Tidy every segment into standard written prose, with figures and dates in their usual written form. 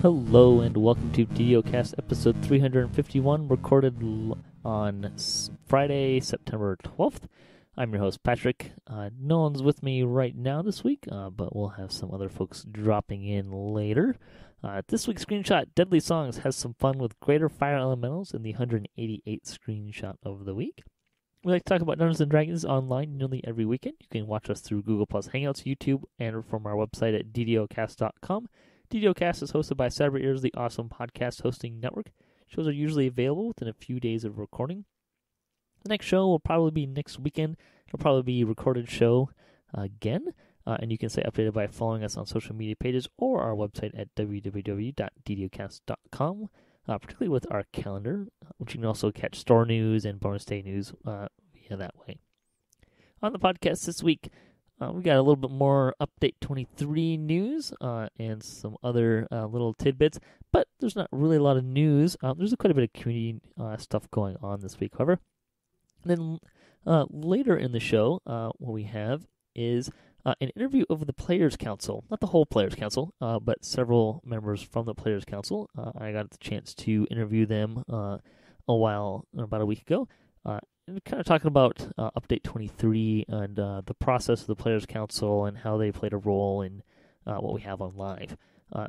Hello and welcome to DDOcast episode 351, recorded on Friday, September 12th. I'm your host, Patrick. No one's with me right now this week, but we'll have some other folks dropping in later. This week's screenshot, Deadly Songs, has some fun with greater fire elementals in the 188th screenshot of the week. We like to talk about Dungeons & Dragons online nearly every weekend. You can watch us through Google+, Hangouts, YouTube, and from our website at DDOcast.com. DDOcast is hosted by Cyber Ears, the awesome podcast hosting network. Shows are usually available within a few days of recording. The next show will probably be next weekend. It'll probably be a recorded show again. And you can stay updated by following us on social media pages or our website at www.DDOcast.com, particularly with our calendar, which you can also catch store news and bonus day news via that way. On the podcast this week, we got a little bit more Update 23 news and some other little tidbits, but there's not really a lot of news. There's quite a bit of community stuff going on this week, however. And then later in the show, what we have is an interview of the Players Council. Not the whole Players Council, but several members from the Players Council. I got the chance to interview them about a week ago. And kind of talking about Update 23 and the process of the Players Council and how they played a role in what we have on live.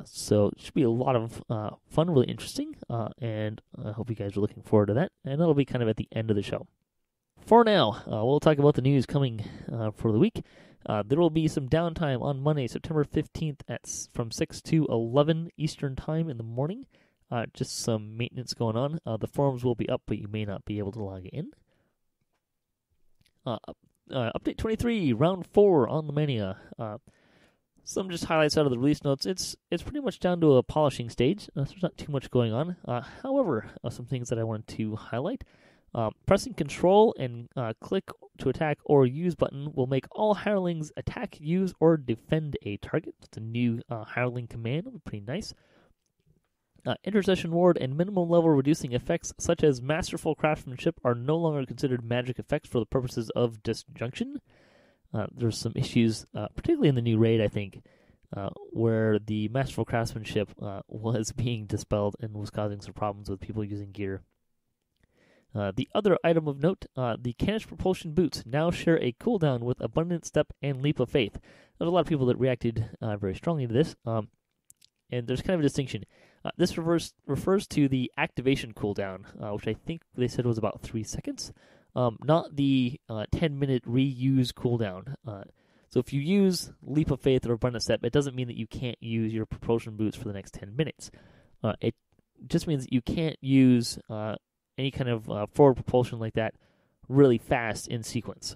So it should be a lot of fun, really interesting, and I hope you guys are looking forward to that. And that'll be kind of at the end of the show. For now, we'll talk about the news coming for the week. There will be some downtime on Monday, September 15th from 6 to 11 Eastern Time in the morning. Just some maintenance going on. The forums will be up, but you may not be able to log in. Update 23, Round 4 on the Mania. Some just highlights out of the release notes. It's pretty much down to a polishing stage, so there's not too much going on. However, some things that I wanted to highlight. Pressing Control and click to attack or use button will make all hirelings attack, use, or defend a target. It's a new hireling command. Pretty nice. Intercession Ward and minimum level reducing effects such as Masterful Craftsmanship are no longer considered magic effects for the purposes of disjunction. There's some issues, particularly in the new raid, I think, where the Masterful Craftsmanship was being dispelled and was causing some problems with people using gear. The other item of note, the Canish Propulsion Boots now share a cooldown with Abundant Step and Leap of Faith. There's a lot of people that reacted very strongly to this, and there's kind of a distinction. This refers to the activation cooldown, which I think they said was about 3 seconds, not the 10-minute reuse cooldown. So if you use Leap of Faith or Abundant Step, it doesn't mean that you can't use your propulsion boots for the next 10 minutes. It just means that you can't use any kind of forward propulsion like that really fast in sequence.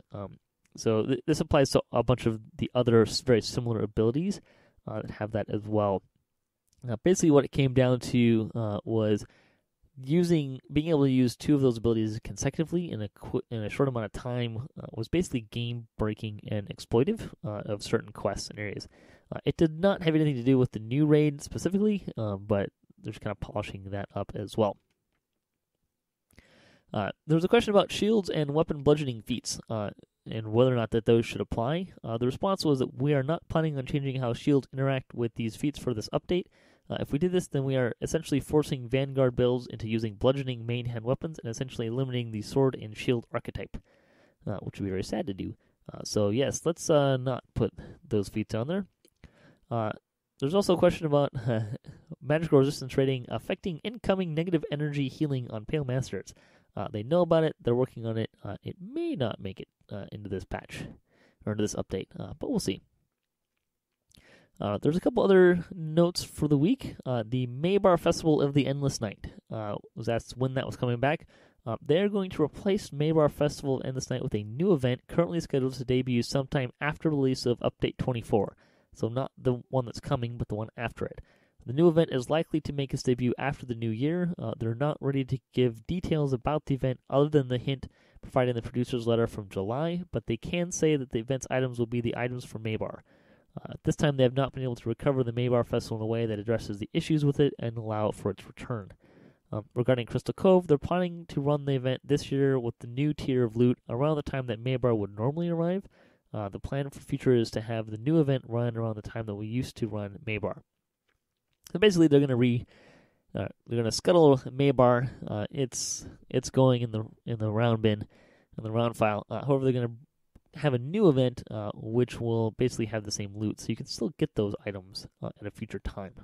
So this applies to a bunch of the other very similar abilities that have that as well. Basically, what it came down to was being able to use two of those abilities consecutively in a short amount of time was basically game-breaking and exploitive of certain quests and areas. It did not have anything to do with the new raid specifically, but there's kind of polishing that up as well. There was a question about shields and weapon bludgeoning feats and whether or not that those should apply. The response was that we are not planning on changing how shields interact with these feats for this update. If we did this, then we are essentially forcing Vanguard builds into using bludgeoning main hand weapons and essentially eliminating the sword and shield archetype, which would be very sad to do. So yes, let's not put those feats on there. There's also a question about magical resistance rating affecting incoming negative energy healing on Pale Masters. They know about it. They're working on it. It may not make it into this patch or into this update, but we'll see. There's a couple other notes for the week. The Maybar Festival of the Endless Night was asked when that was coming back. They're going to replace Maybar Festival of Endless Night with a new event currently scheduled to debut sometime after release of Update 24. So not the one that's coming, but the one after it. The new event is likely to make its debut after the new year. They're not ready to give details about the event other than the hint provided in the producer's letter from July, but they can say that the event's items will be the items for Maybar. This time they have not been able to recover the Maybar Festival in a way that addresses the issues with it and allow for its return. Regarding Crystal Cove, they're planning to run the event this year with the new tier of loot around the time that Maybar would normally arrive. The plan for future is to have the new event run around the time that we used to run Maybar. So basically, they're gonna scuttle Maybar. It's going in the round bin, in the round file. However, they're gonna have a new event which will basically have the same loot, so you can still get those items at a future time,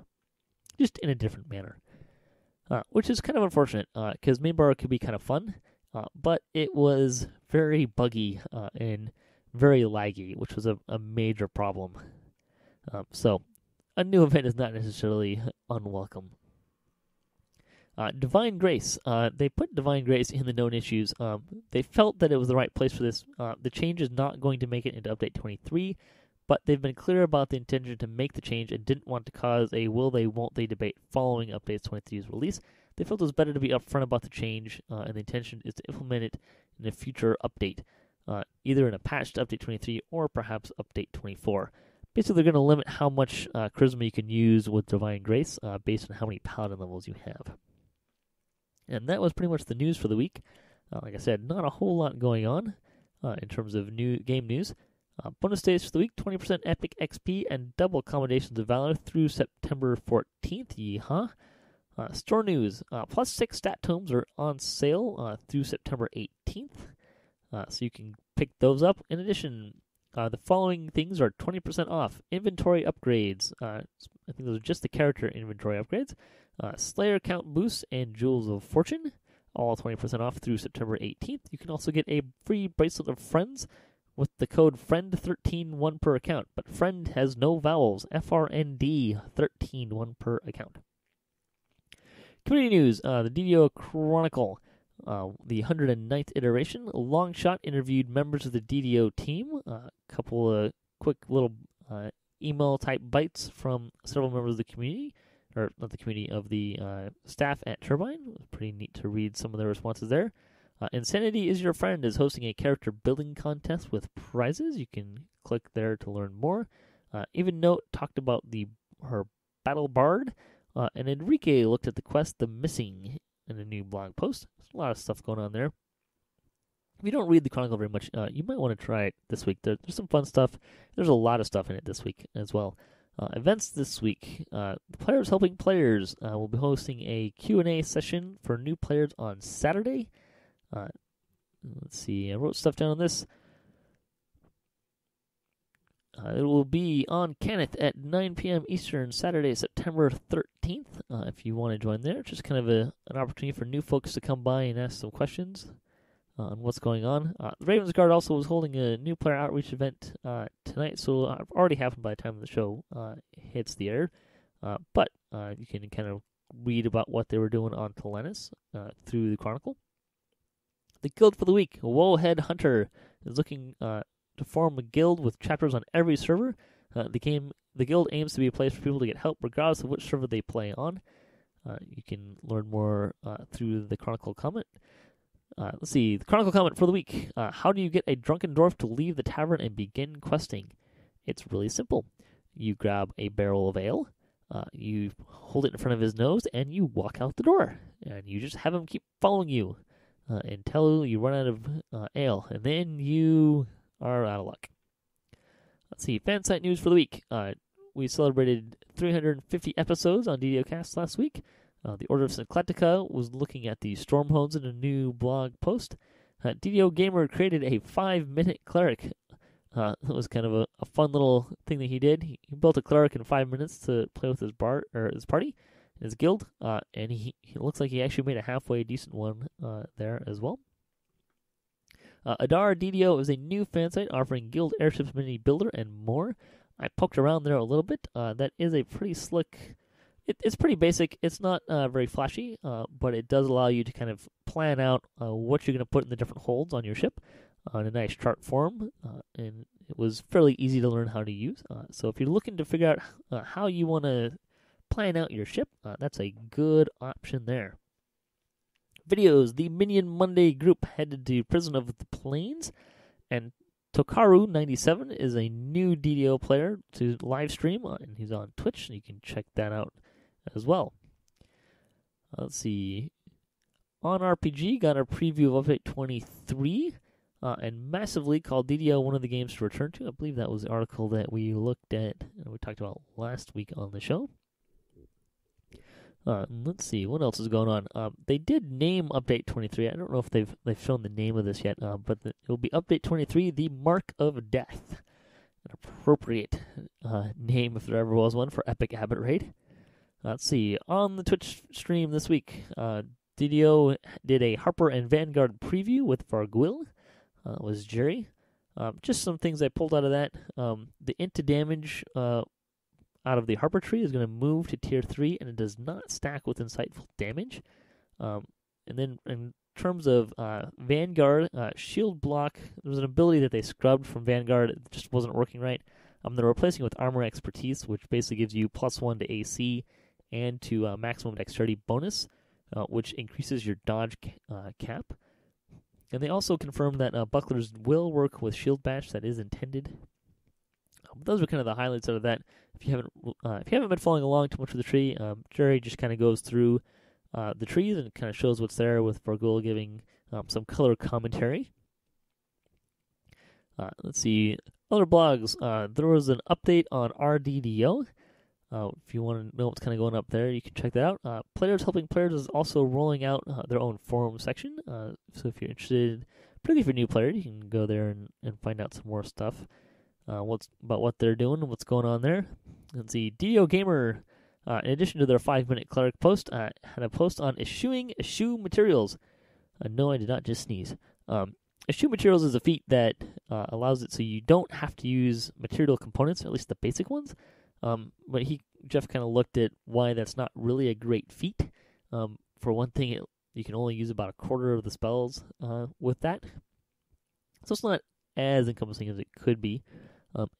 just in a different manner. Which is kind of unfortunate, because Maybar could be kind of fun, but it was very buggy and very laggy, which was a major problem. So, a new event is not necessarily unwelcome. Divine Grace. They put Divine Grace in the known issues. They felt that it was the right place for this. The change is not going to make it into Update 23, but they've been clear about the intention to make the change and didn't want to cause a will they, won't they debate following Update 23's release. They felt it was better to be upfront about the change, and the intention is to implement it in a future update, either in a patch to Update 23 or perhaps Update 24. Basically, they're going to limit how much charisma you can use with Divine Grace based on how many paladin levels you have. And that was pretty much the news for the week. Like I said, not a whole lot going on in terms of new game news. Bonus days for the week, 20% Epic XP and double Commendations of Valor through September 14th. Yeehaw. Store news, plus 6 stat tomes are on sale through September 18th. So you can pick those up. In addition, the following things are 20% off. Inventory upgrades. I think those are just the character inventory upgrades. Slayer count boosts and Jewels of Fortune, all 20% off through September 18th. You can also get a free Bracelet of Friends with the code FRIEND13, 1 per account. But friend has no vowels. FRND 13, 1 per account. Community news, the DDO Chronicle, the 109th iteration. Longshot interviewed members of the DDO team. A couple of quick little email-type bites from several members of the community. Or not the community, of the staff at Turbine. It was pretty neat to read some of their responses there. Insanity is Your Friend is hosting a character building contest with prizes. You can click there to learn more. Even Note talked about her Battle Bard. And Enrique looked at the quest The Missing in a new blog post. There's a lot of stuff going on there. If you don't read the Chronicle very much, you might want to try it this week. There's some fun stuff. There's a lot of stuff in it this week as well. Events this week. The Players Helping Players will be hosting a Q&A session for new players on Saturday. Let's see. I wrote stuff down on this. It will be on Kenneth at 9 p.m. Eastern, Saturday, September 13th. If you want to join there, it's just kind of an opportunity for new folks to come by and ask some questions on what's going on. The Ravens Guard also was holding a new player outreach event tonight, so it already happened by the time the show hits the air. But you can kind of read about what they were doing on Telenis through the Chronicle. The Guild for the Week. Wowhead Hunter is looking to form a guild with chapters on every server. The guild aims to be a place for people to get help regardless of which server they play on. You can learn more through the Chronicle comment. Let's see, the Chronicle comment for the week. How do you get a drunken dwarf to leave the tavern and begin questing? It's really simple. You grab a barrel of ale, you hold it in front of his nose, and you walk out the door. And you just have him keep following you until you run out of ale. And then you are out of luck. Let's see, fan site news for the week. We celebrated 350 episodes on DDOcast last week. The Order of Syncletica was looking at the Stormhounds in a new blog post. DDO Gamer created a 5-minute cleric. That was kind of a fun little thing that he did. He built a cleric in 5 minutes to play with his party, his guild, and he looks like he actually made a halfway decent one there as well. Adar DDO is a new fan site offering guild airships, mini builder, and more. I poked around there a little bit. That is a pretty slick. It's pretty basic. It's not very flashy, but it does allow you to kind of plan out what you're going to put in the different holds on your ship in a nice chart form, and it was fairly easy to learn how to use. So if you're looking to figure out how you want to plan out your ship, that's a good option there. Videos. The Minion Monday group headed to Prison of the Plains, and Tokaru97 is a new DDO player to live stream, and he's on Twitch, and you can check that out as well. Let's see. On RPG, got a preview of Update 23, and massively called DDO one of the games to return to. I believe that was the article that we looked at and we talked about last week on the show. Let's see, what else is going on? They did name Update 23. I don't know if they've shown the name of this yet, but it will be Update 23, the Mark of Death. An appropriate name if there ever was one for Epic Abbott Raid. Let's see, on the Twitch stream this week, DDO did a Harper and Vanguard preview with Vargwil. Was Jerry. Just some things I pulled out of that. The int to damage out of the Harper tree is going to move to tier 3, and it does not stack with insightful damage. And then in terms of Vanguard, shield block, there was an ability that they scrubbed from Vanguard. It just wasn't working right. They're replacing it with Armor Expertise, which basically gives you +1 to AC and to maximum dexterity bonus, which increases your dodge cap. And they also confirmed that bucklers will work with shield bash. That is intended. Those are kind of the highlights out of that. If you haven't been following along too much with the tree, Jerry just kind of goes through the trees and kind of shows what's there, with Vargul giving some color commentary. Let's see, other blogs. There was an update on RDDO. If you want to know what's kind of going up there, you can check that out. Players Helping Players is also rolling out their own forum section. So if you're interested, particularly if you're a new player, you can go there and find out some more stuff. About what they're doing and what's going on there. Let's see, DDO Gamer, in addition to their 5-minute cleric post, had a post on eschewing eschew materials. No, I did not just sneeze. Eschew materials is a feat that allows it so you don't have to use material components, or at least the basic ones. But Jeff kind of looked at why that's not really a great feat. For one thing, you can only use about a quarter of the spells with that. So it's not as encompassing as it could be.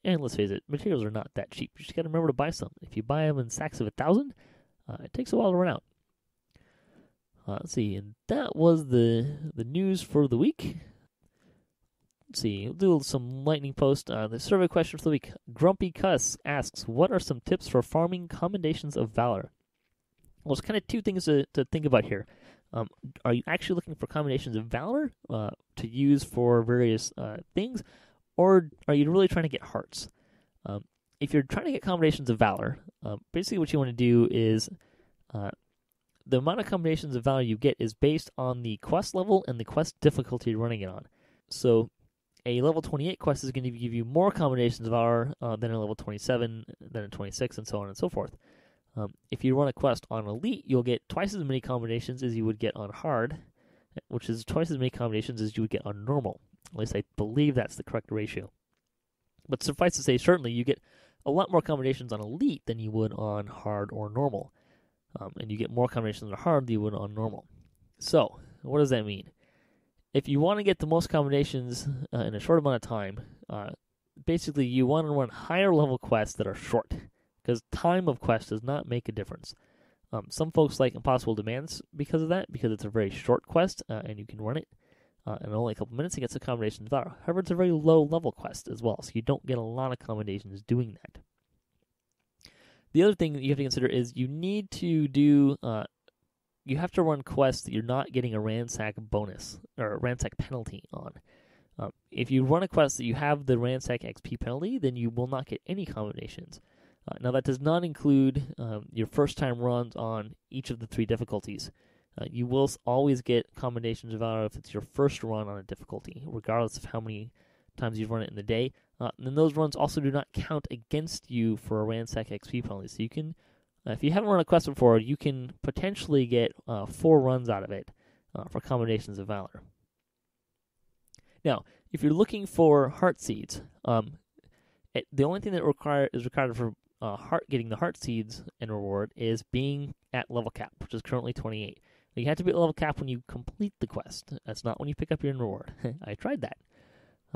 And let's face it, materials are not that cheap. You just got to remember to buy some. If you buy them in stacks of 1,000, it takes a while to run out. Let's see, and that was the news for the week. Let's see, we'll do some lightning post. The survey question for the week. Grumpy Cuss asks, what are some tips for farming Commendations of Valor? Well, there's kind of two things to think about here. Are you actually looking for Commendations of Valor to use for various things? Or are you really trying to get hearts? If you're trying to get Commendations of Valor, basically what you want to do is the amount of Commendations of Valor you get is based on the quest level and the quest difficulty you're running it on. So a level 28 quest is going to give you more Commendations of Valor than a level 27, than a 26, and so on and so forth. If you run a quest on Elite, you'll get twice as many Commendations as you would get on Hard, which is twice as many Commendations as you would get on Normal. At least I believe that's the correct ratio. But suffice to say, certainly you get a lot more Commendations on Elite than you would on Hard or Normal. And you get more Commendations on Hard than you would on Normal. So, what does that mean? If you want to get the most Commendations in a short amount of time, basically you want to run higher level quests that are short. Because time of quest does not make a difference. Some folks like Impossible Demands because of that, because it's a very short quest and you can run it in only a couple minutes and get some Commendations of Valor. However, it's a very low level quest as well, so you don't get a lot of Commendations doing that. The other thing that you have to consider is you need to do, you have to run quests that you're not getting a ransack bonus or a ransack penalty on. If you run a quest that you have the ransack XP penalty, then you will not get any Commendations. Now, that does not include your first-time runs on each of the 3 difficulties. You will always get Commendations of Valor if it's your first run on a difficulty, regardless of how many times you've run it in the day. And those runs also do not count against you for a ransack XP penalty. So you can, if you haven't run a quest before, you can potentially get 4 runs out of it for Commendations of Valor. Now, if you're looking for heart seeds, the only thing that is required for getting the heart seeds and reward is being at level cap, which is currently 28. You have to be at level cap when you complete the quest. That's not when you pick up your reward. I tried that.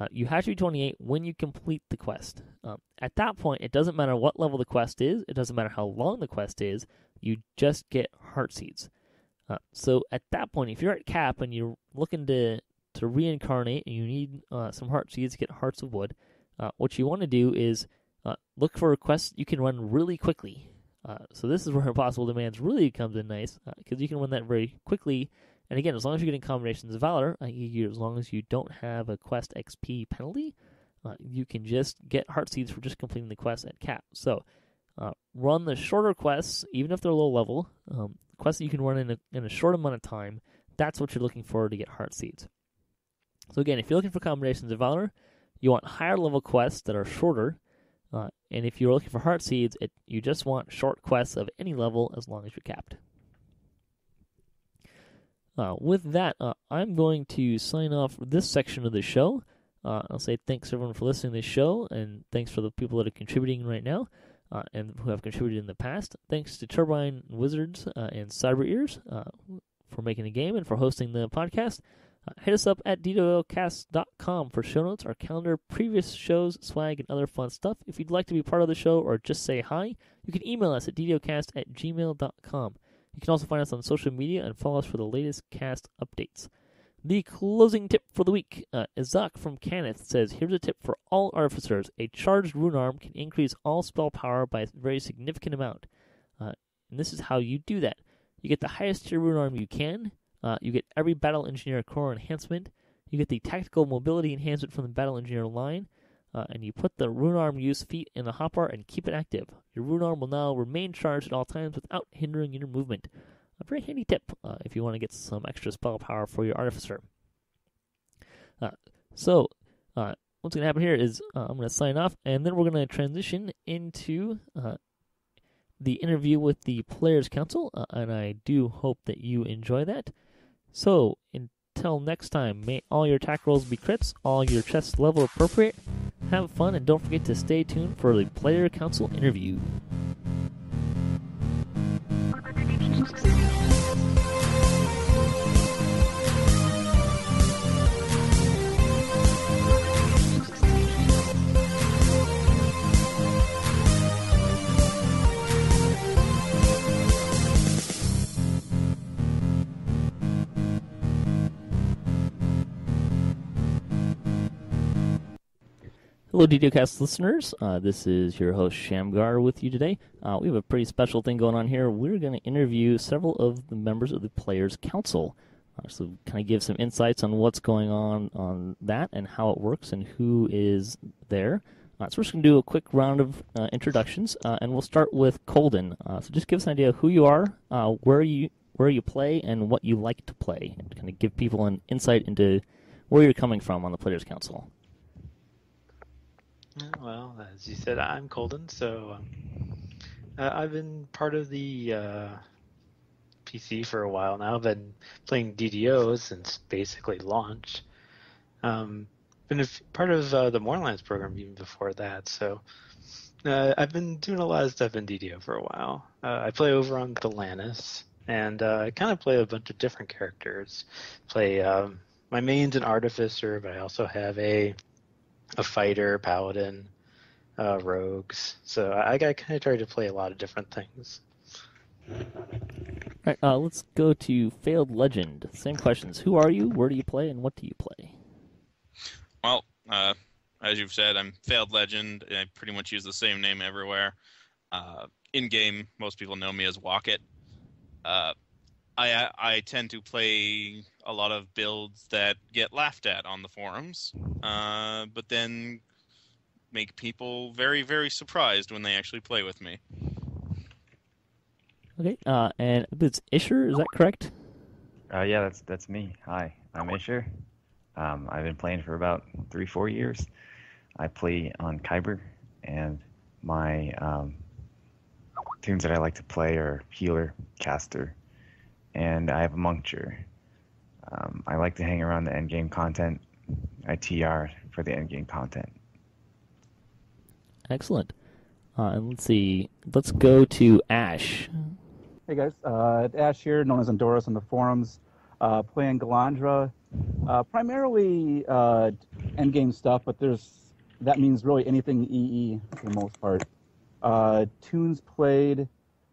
You have to be 28 when you complete the quest. At that point, it doesn't matter what level the quest is. It doesn't matter how long the quest is. You just get heart seeds. So at that point, if you're at cap and you're looking to reincarnate and you need some heart seeds to get hearts of wood, what you want to do is look for a quest you can run really quickly. So this is where Impossible Demands really comes in nice, because you can run that very quickly. And again, as long as you're getting Commendations of Valor, as long as you don't have a quest XP penalty, you can just get heart seeds for just completing the quest at cap. So run the shorter quests, even if they're low level, quests that you can run in a short amount of time. That's what you're looking for to get heart seeds. So again, if you're looking for combinations of valor, you want higher level quests that are shorter. And if you're looking for heart seeds, you just want short quests of any level as long as you're capped. With that, I'm going to sign off this section of the show. I'll say thanks everyone for listening to this show, and thanks for the people that are contributing right now and who have contributed in the past. Thanks to Turbine Wizards and Cyber Ears for making the game and for hosting the podcast. Hit us up at DDOcast.com for show notes, our calendar, previous shows, swag, and other fun stuff. If you'd like to be part of the show or just say hi, you can email us at DDOcast@gmail.com. You can also find us on social media and follow us for the latest cast updates. The closing tip for the week. Izak from Kenneth says, here's a tip for all artificers. A charged rune arm can increase all spell power by a very significant amount. And this is how you do that. You get the highest tier rune arm you can. You get every Battle Engineer core enhancement. You get the tactical mobility enhancement from the Battle Engineer line. And you put the rune arm use feat in the hotbar and keep it active. Your rune arm will now remain charged at all times without hindering your movement. A very handy tip if you want to get some extra spell power for your artificer. So what's going to happen here is I'm going to sign off, and then we're going to transition into the interview with the Players' Council, and I do hope that you enjoy that. So until next time, may all your attack rolls be crits, all your chests level appropriate. Have fun, and don't forget to stay tuned for the Player Council interview. Hello, DDOcast listeners. This is your host, Shamgar, with you today. We have a pretty special thing going on here. We're going to interview several of the members of the Players' Council. So kind of give some insights on what's going on that and how it works and who is there. So we're just going to do a quick round of introductions, and we'll start with Colden. So just give us an idea of who you are, where you play, and what you like to play, and kind of give people an insight into where you're coming from on the Players' Council. Well, as you said, I'm Colden, so I've been part of the PC for a while now. I've been playing DDO since basically launch. Been part of the Moorlands program even before that, so I've been doing a lot of stuff in DDO for a while. I play over on Galanis, and I kind of play a bunch of different characters. Play my main's an artificer, but I also have a fighter, paladin, rogues. So I kind of try to play a lot of different things. All right, let's go to Failed Legend. Same questions. Who are you, where do you play, and what do you play? Well, as you've said, I'm Failed Legend. I pretty much use the same name everywhere. In-game, most people know me as Walkit. I tend to play a lot of builds that get laughed at on the forums, but then make people very, very surprised when they actually play with me. Okay, and it's Isher, is that correct? Yeah, that's me. Hi, I'm Isher. I've been playing for about 3-4 years. I play on Kyber, and my tunes that I like to play are Healer, Caster, and I have a Moncture. I like to hang around the endgame content. I TR for the endgame content. Excellent. And let's see. Let's go to Ash. Hey guys, Ash here, known as Endoros on the forums. Playing Galandra. Primarily endgame stuff, but that means really anything EE for the most part. Tunes played.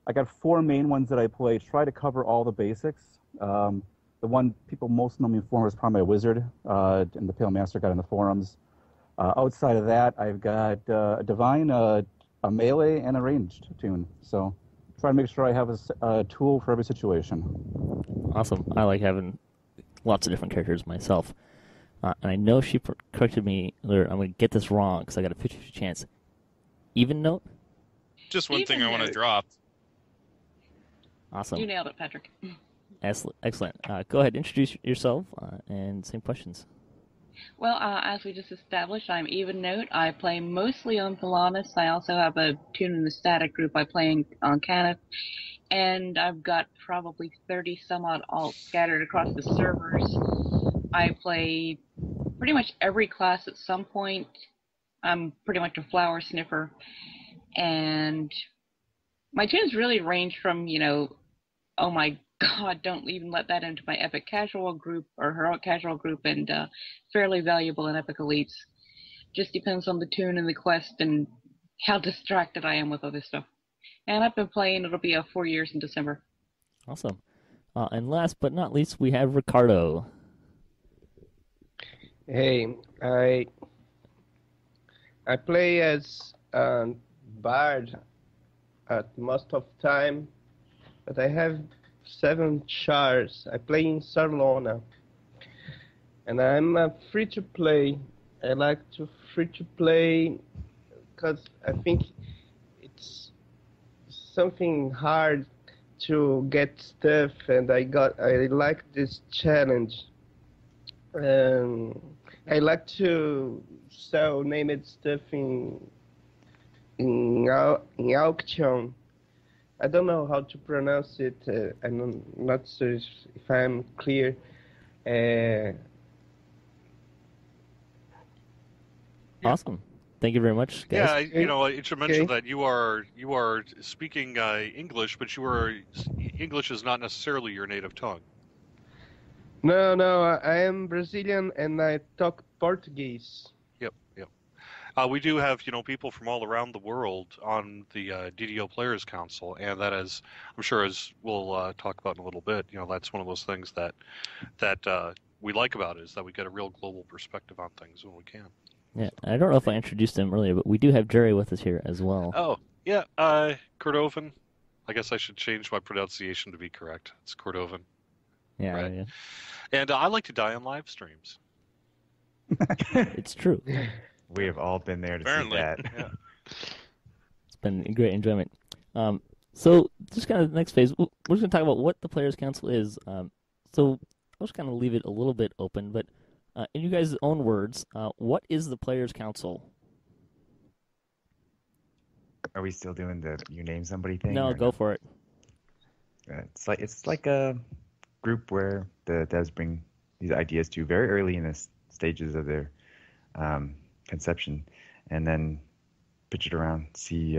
I got 4 main ones that I play. Try to cover all the basics. The one people most know me for is probably my Wizard, and the Pale Master got in the forums. Outside of that, I've got a Divine, a melee, and a ranged tune. So try to make sure I have a tool for every situation. Awesome. I like having lots of different characters myself. And I know she corrected me, or I'm going to get this wrong because I got a 50-50 chance. Even note? Just one thing I want to Even drop. Awesome. You nailed it, Patrick. Excellent. Go ahead, introduce yourself and same questions. Well, as we just established, I'm Even Note. I play mostly on Polaris. I also have a tune in the static group I play on Canif. And I've got probably 30 some odd alts scattered across the servers. I play pretty much every class at some point. I'm pretty much a flower sniffer. And my tunes really range from, oh my God, don't even let that into my epic casual group or heroic casual group, and fairly valuable in epic elites. Just depends on the tune and the quest and how distracted I am with other stuff. And I've been playing, it'll be 4 years in December. Awesome. And last but not least, we have Ricardo. Hey, I play as Bard at most of time, but I have 7 chars. I play in Sarlona, and I'm free to play. I like to free to play because I think it's something hard to get stuff, and I like this challenge. I like to sell named stuff in auction. I don't know how to pronounce it. I'm not sure if I'm clear. Awesome. Thank you very much, guys. Yeah, I should mention that you are speaking English, but English is not necessarily your native tongue. No, I am Brazilian and I talk Portuguese. Yep. We do have people from all around the world on the DDO Players Council, and that is, I'm sure, as we'll talk about in a little bit, that's one of those things that we like about it, is that we get a real global perspective on things when we can. Yeah, I don't know if I introduced him earlier, but we do have Jerry with us here as well. Oh, yeah, Cordovan. I guess I should change my pronunciation to be correct. It's Cordovan. Yeah, right. Yeah. And I like to die on live streams. It's true. We have all been there to Apparently. see that. Yeah. It's been a great enjoyment. So just kind of the next phase, we're just going to talk about what the Players Council is. So I'll just kind of leave it a little bit open, but in you guys' own words, what is the Players Council? Are we still doing the you name somebody thing? No, or go for it. It's like a group where the devs bring these ideas to very early in the stages of their conception, and then pitch it around, see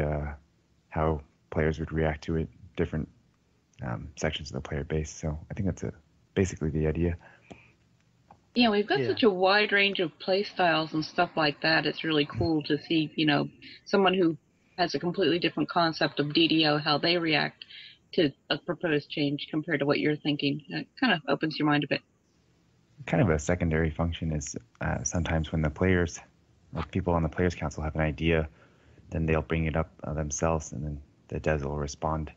how players would react to it, different sections of the player base. So I think that's basically the idea. Yeah, we've got such a wide range of play styles and stuff like that. It's really cool to see, someone who has a completely different concept of DDO, how they react to a proposed change compared to what you're thinking. It kind of opens your mind a bit. Kind of a secondary function is sometimes when the players, like people on the Players Council, have an idea, then they'll bring it up themselves, and then the devs will respond.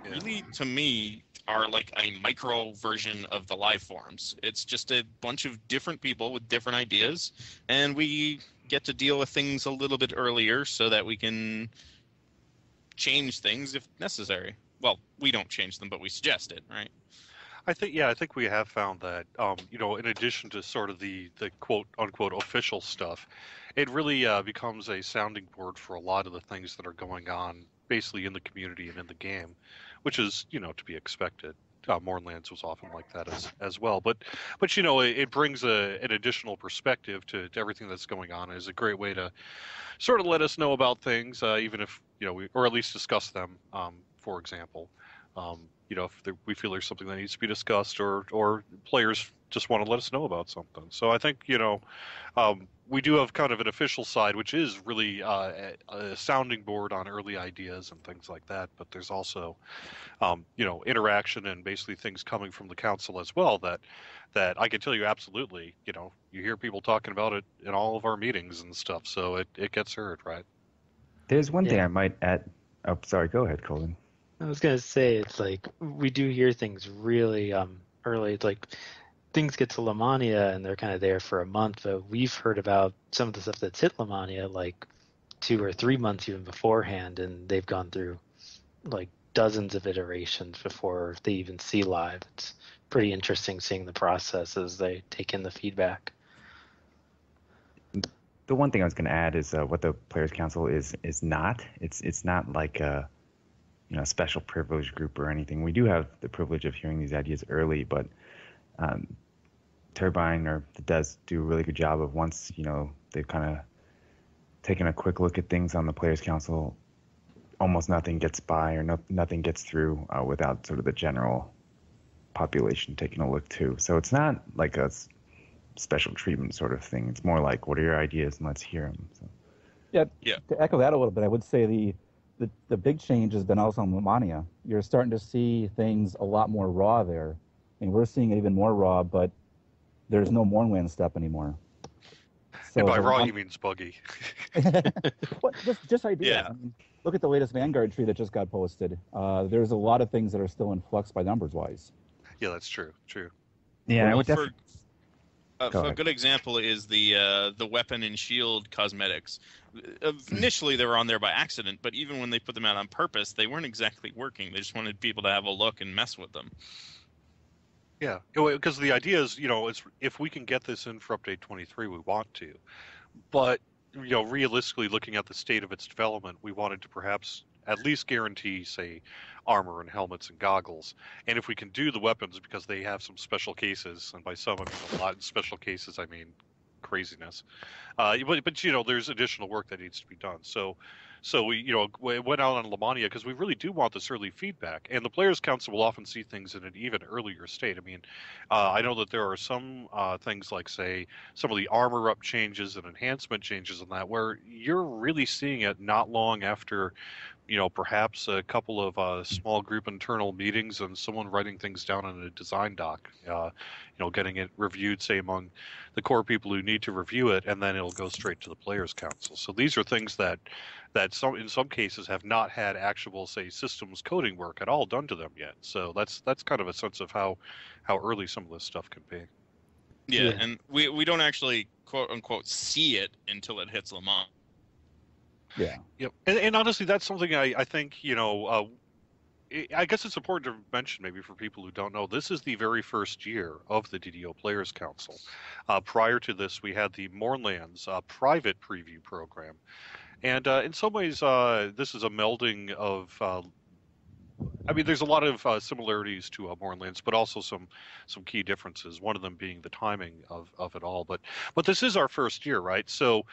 Really, to me, are like a micro version of the live forums. It's just a bunch of different people with different ideas, and we get to deal with things a little bit earlier so that we can change things if necessary. Well, we don't change them, but we suggest it, right? I think we have found that, in addition to sort of the quote unquote official stuff, it really becomes a sounding board for a lot of the things that are going on basically in the community and in the game, which is, to be expected. Mournlands was often like that as well. But it brings an additional perspective to everything that's going on. It's a great way to sort of let us know about things, even if, or at least discuss them, for example. If we feel there's something that needs to be discussed, or players just want to let us know about something. So I think, we do have kind of an official side, which is really a sounding board on early ideas and things like that. But there's also, interaction and basically things coming from the council as well that I can tell you absolutely, you hear people talking about it in all of our meetings and stuff. So it gets heard, right? There's one thing I might add. Oh, sorry. Go ahead, Colin. I was going to say, it's like we do hear things really early. It's like things get to Lamania and they're kind of there for a month, but we've heard about some of the stuff that's hit Lamania like 2 or 3 months even beforehand, and they've gone through like dozens of iterations before they even see live. It's pretty interesting seeing the process as they take in the feedback. The one thing I was going to add is what the Players Council is not. It's not like a special privilege group or anything. We do have the privilege of hearing these ideas early, but Turbine does do a really good job of once they've kind of taken a quick look at things on the Players Council, almost nothing gets by or nothing gets through without sort of the general population taking a look too. So it's not like a special treatment sort of thing. It's more like, what are your ideas, and let's hear them. So. Yeah. To echo that a little bit, I would say the big change has been also on Lemania. You're starting to see things a lot more raw there. I mean, we're seeing even more raw, but there's no Mornland step anymore. So and by raw, he means buggy. just ideas. Yeah. I mean, look at the latest Vanguard tree that just got posted. There's a lot of things that are still in flux by numbers-wise. Yeah, that's true. True. Yeah, Well, I would definitely. for a good example is the weapon and shield cosmetics. Initially, they were on there by accident, but even when they put them out on purpose, they weren't exactly working. They just wanted people to have a look and mess with them. Yeah, because the idea is, it's, if we can get this in for update 23, we want to. But, realistically, looking at the state of its development, we wanted to perhaps at least guarantee, say, armor and helmets and goggles. And if we can do the weapons, because they have some special cases, and by some I mean a lot of special cases, I mean craziness. But there's additional work that needs to be done. So we went out on Lemania because we really do want this early feedback, and the Players Council will often see things in an even earlier state. I mean, I know that there are some things like, say, some of the armor up changes and enhancement changes and that, where you're really seeing it not long after, perhaps a couple of small group internal meetings and someone writing things down in a design doc, getting it reviewed, say, among the core people who need to review it, and then it'll go straight to the Players Council. So these are things that in some cases have not had actual, say, systems coding work at all done to them yet. So that's kind of a sense of how early some of this stuff can be. Yeah, and we don't actually quote unquote see it until it hits Le Mans. Yeah. Yep. And honestly, that's something I think, I guess it's important to mention, maybe for people who don't know, this is the very first year of the DDO Players Council. Prior to this, we had the Mornlands private preview program. And in some ways, this is a melding of... there's a lot of similarities to Mornlands, but also some key differences, one of them being the timing of it all. But this is our first year, right? So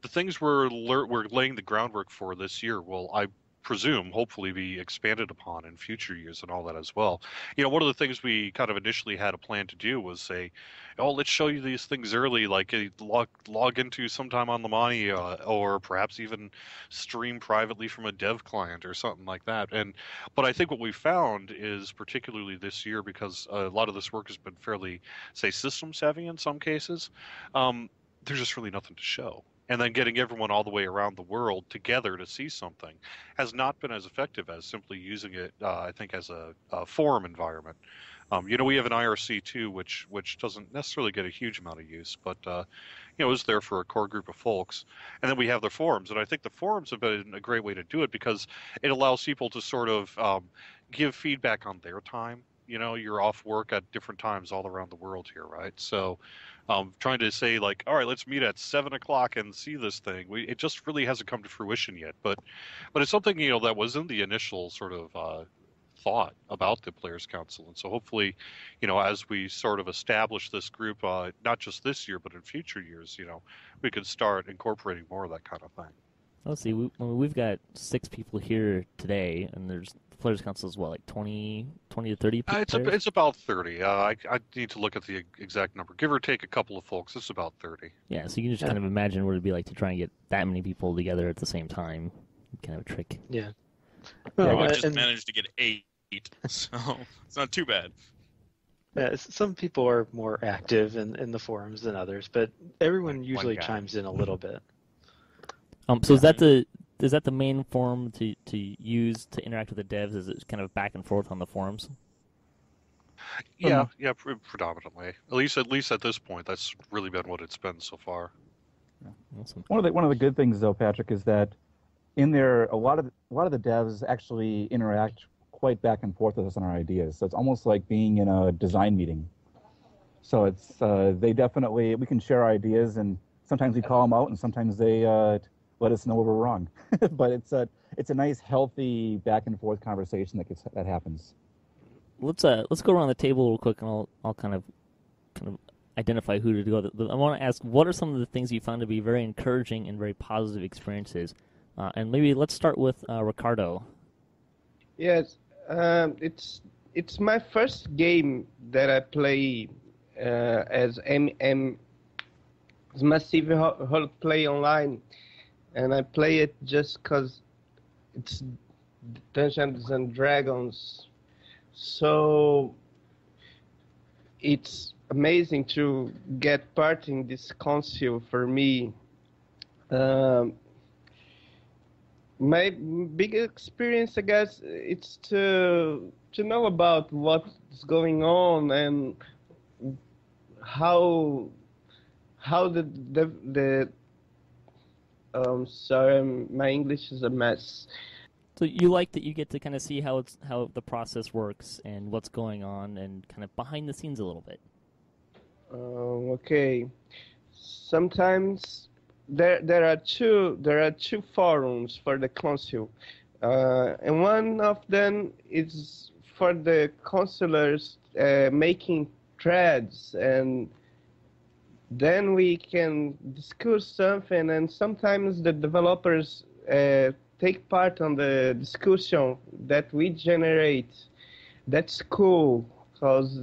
the things we're laying the groundwork for this year will, I presume, hopefully be expanded upon in future years and all that as well. One of the things we kind of initially had a plan to do was say, let's show you these things early, like log into sometime on Lemania, or perhaps even stream privately from a dev client or something like that. But I think what we found is, particularly this year, because a lot of this work has been fairly, say, system savvy in some cases, there's just really nothing to show. And then getting everyone all the way around the world together to see something has not been as effective as simply using it, I think, as a forum environment. We have an IRC too, which doesn't necessarily get a huge amount of use, but is there for a core group of folks. And then we have the forums, and I think the forums have been a great way to do it because it allows people to sort of give feedback on their time. You're off work at different times all around the world here, right? So trying to say, like, all right, let's meet at 7 o'clock and see this thing. It just really hasn't come to fruition yet. But it's something, that was in the initial sort of thought about the Players Council. And so hopefully, as we sort of establish this group, not just this year, but in future years, we could start incorporating more of that kind of thing. Let's see, we've got 6 people here today, and there's the Players Council is what, like 20 to 30 people? It's about 30. I need to look at the exact number. Give or take a couple of folks, it's about 30. Yeah, so you can just kind of imagine what it'd be like to try and get that many people together at the same time. Kind of a trick. Yeah. I just managed to get 8, so it's not too bad. Yeah, some people are more active in the forums than others, but everyone usually chimes in a little bit. So is that the main forum to use to interact with the devs? Is it kind of back and forth on the forums? Yeah, predominantly. At least at this point, that's really been what it's been so far. Awesome. One of the good things though, Patrick, is that in there a lot of the devs actually interact quite back and forth with us on our ideas. So it's almost like being in a design meeting. So it's we can share our ideas, and sometimes we call them out, and sometimes they let us know where we're wrong. But it's a nice, healthy back and forth conversation that happens. Let's go around the table real quick, and I'll kind of identify who to go. I want to ask, what are some of the things you found to be very encouraging and very positive experiences? And maybe let's start with Ricardo. Yes, it's my first game that I play as massive play online, and I play it just because it's Dungeons and Dragons. So it's amazing to get part in this council for me. My big experience, I guess, it's to know about what's going on and how the sorry, my English is a mess. So you like that you get to kind of see how the process works and what's going on and kind of behind the scenes a little bit. Okay. Sometimes there are two forums for the council, and one of them is for the councilors making threads, and then we can discuss something, and sometimes the developers take part on the discussion that we generate. That's cool, because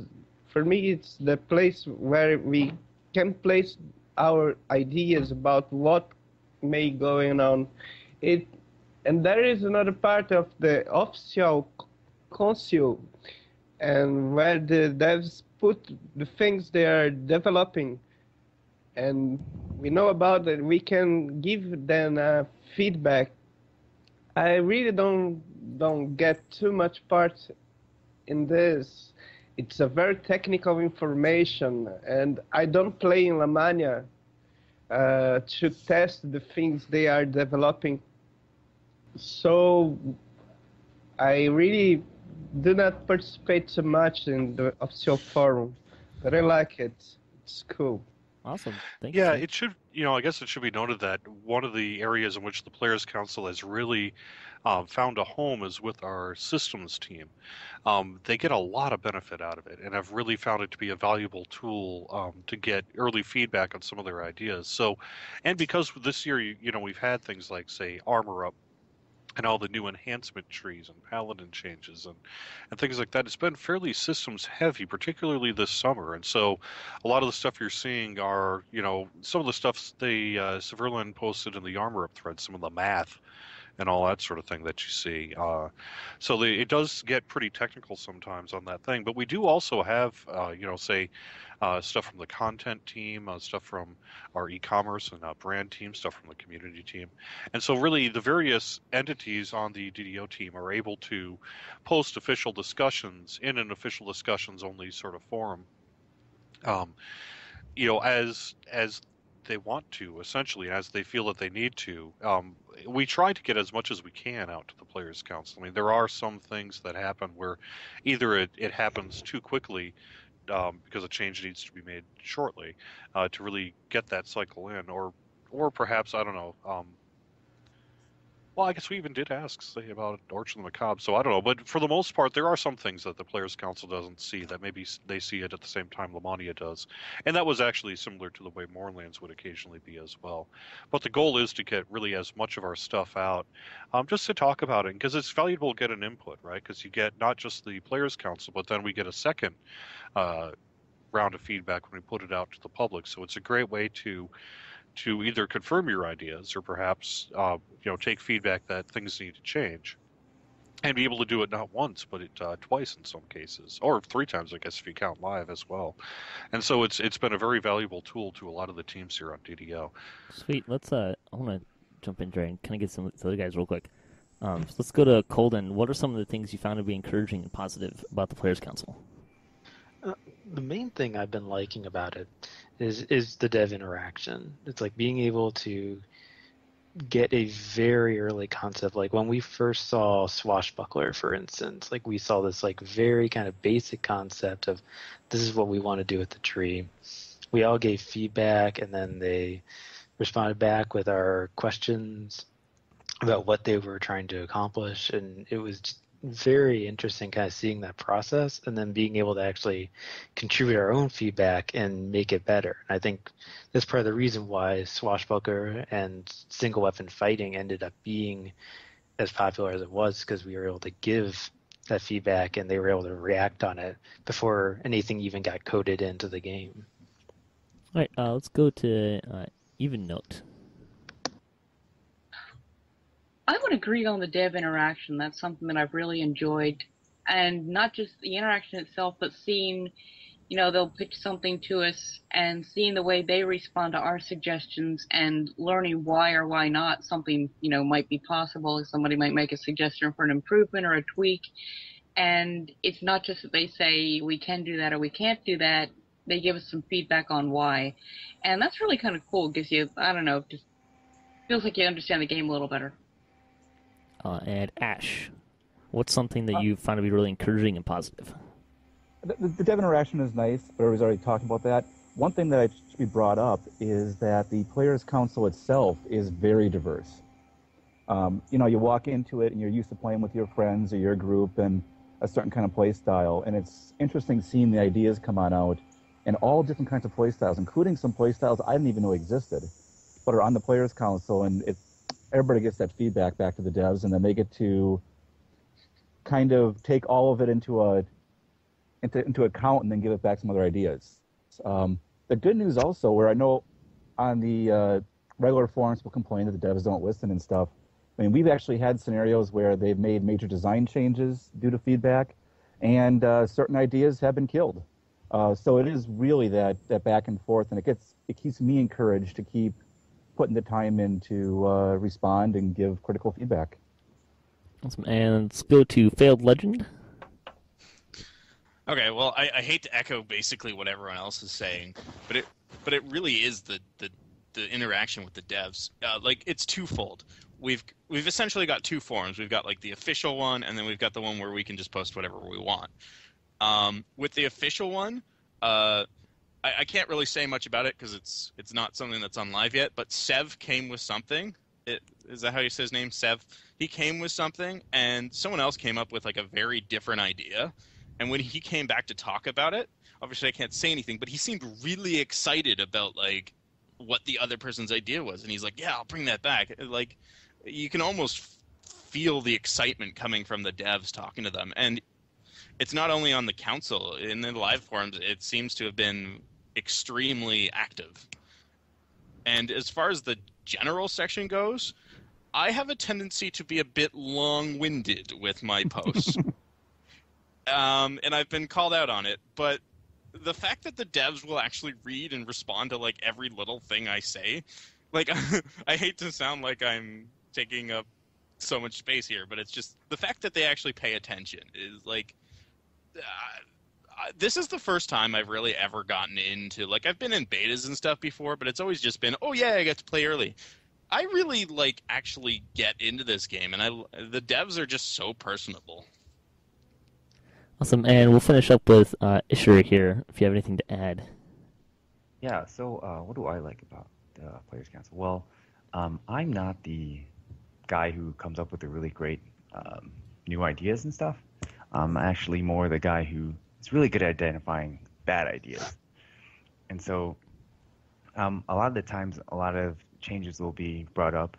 for me it's the place where we can place our ideas about what may going on. And there is another part of the official council, and where the devs put the things they are developing, and we know about it. We can give them feedback. I really don't get too much part in this. It's a very technical information, and I don't play in Lamania to test the things they are developing. So I really do not participate so much in the official forum, but I like it. It's cool. Awesome. Thank you. Yeah, it should, I guess it should be noted that one of the areas in which the Players Council has really found a home is with our systems team. They get a lot of benefit out of it, and have really found it to be a valuable tool to get early feedback on some of their ideas. So, and because this year, we've had things like, say, Armor Up, and all the new enhancement trees and paladin changes and things like that. It's been fairly systems heavy, particularly this summer. And so a lot of the stuff you're seeing are, some of the stuff Severlin posted in the Armor Up thread, some of the math and all that sort of thing that you see. So it does get pretty technical sometimes on that thing. But we do also have, stuff from the content team, stuff from our e-commerce and brand team, stuff from the community team. And so really the various entities on the DDO team are able to post official discussions in an official discussions only sort of forum, as they want to, essentially, as they feel that they need to. We try to get as much as we can out to the Players Council. I mean, there are some things that happen where either it happens too quickly because a change needs to be made shortly to really get that cycle in, or perhaps, I don't know. Well, I guess we even did ask, say, about Orchard and the Macabre, so I don't know. But for the most part, there are some things that the Players' Council doesn't see that maybe they see it at the same time Lamania does. And that was actually similar to the way Moorlands would occasionally be as well. But the goal is to get really as much of our stuff out, just to talk about it, because it's valuable to get an input, right? Because you get not just the Players' Council, but then we get a second round of feedback when we put it out to the public. So it's a great way to either confirm your ideas or perhaps take feedback that things need to change, and be able to do it not once but twice in some cases, or 3 times, I guess, if you count live as well. And so it's been a very valuable tool to a lot of the teams here on DDO. Sweet. Let's I want to jump in there and kind of get some of the other guys real quick. So let's go to Colden. What are some of the things you found to be encouraging and positive about the Players Council? The main thing I've been liking about it is the dev interaction. It's like being able to get a very early concept. Like when we first saw Swashbuckler, for instance, like we saw this like very kind of basic concept of this is what we want to do with the tree. We all gave feedback, and then they responded back with our questions about what they were trying to accomplish, and it was just very interesting kind of seeing that process and then being able to actually contribute our own feedback and make it better. And I think that's part of the reason why Swashbuckler and single weapon fighting ended up being as popular as it was, because we were able to give that feedback and they were able to react on it before anything even got coded into the game. All right, let's go to Even Note. I would agree on the dev interaction. That's something that I've really enjoyed. And not just the interaction itself, but seeing, they'll pitch something to us and seeing the way they respond to our suggestions and learning why or why not something, might be possible. Somebody might make a suggestion for an improvement or a tweak. And it's not just that they say we can do that or we can't do that. They give us some feedback on why. And that's really kind of cool. It gives you, I don't know, just feels like you understand the game a little better. And Ash, what's something that you found to be really encouraging and positive? The dev interaction is nice, but everybody's already talked about that. One thing that should be brought up is that the Players' Council itself is very diverse. You walk into it and you're used to playing with your friends or your group and a certain kind of play style, and it's interesting seeing the ideas come on out and all different kinds of play styles, including some play styles I didn't even know existed, but are on the Players' Council, and everybody gets that feedback back to the devs, and then they get to kind of take all of it into account and then give it back some other ideas. The good news also, where I know on the regular forums people complain that the devs don't listen and stuff, I mean, we've actually had scenarios where they've made major design changes due to feedback, and certain ideas have been killed. So it is really that back and forth, and it keeps me encouraged to keep putting the time in to respond and give critical feedback. Awesome. And let's go to Failed Legend. Okay, well, I hate to echo basically what everyone else is saying, but it really is the interaction with the devs. It's twofold. We've essentially got two forums. We've got like the official one, and then we've got the one where we can just post whatever we want. With the official one, I can't really say much about it because it's not something that's on live yet, but Sev came with something. Is that how you say his name? Sev? He came with something, and someone else came up with like a very different idea. And when he came back to talk about it, obviously I can't say anything, but he seemed really excited about like what the other person's idea was. And he's like, yeah, I'll bring that back. Like, you can almost feel the excitement coming from the devs talking to them. And it's not only on the council. In the live forums, it seems to have been extremely active. And as far as the general section goes, I have a tendency to be a bit long-winded with my posts. And I've been called out on it, but the fact that the devs will actually read and respond to like every little thing I say, like I hate to sound like I'm taking up so much space here, but it's just the fact that they actually pay attention is like this is the first time I've really ever gotten into, like, I've been in betas and stuff before, but it's always just been, oh yeah, I get to play early. I really like actually get into this game, and the devs are just so personable. Awesome, and we'll finish up with Isher here, if you have anything to add. Yeah, so what do I like about the Players' Council? Well, I'm not the guy who comes up with the really great new ideas and stuff. I'm actually more the guy who is really good at identifying bad ideas. And so a lot of the times, a lot of changes will be brought up,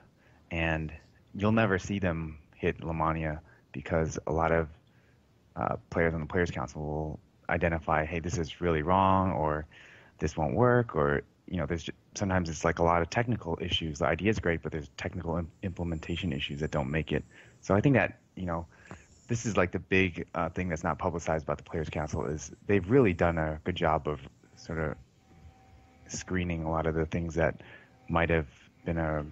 and you'll never see them hit Lamania because a lot of players on the Players' Council will identify, hey, this is really wrong, or this won't work, or sometimes it's like a lot of technical issues. The idea is great, but there's technical implementation issues that don't make it. So I think that this is like the big thing that's not publicized about the Players' Council is they've really done a good job of sort of screening a lot of the things that might have been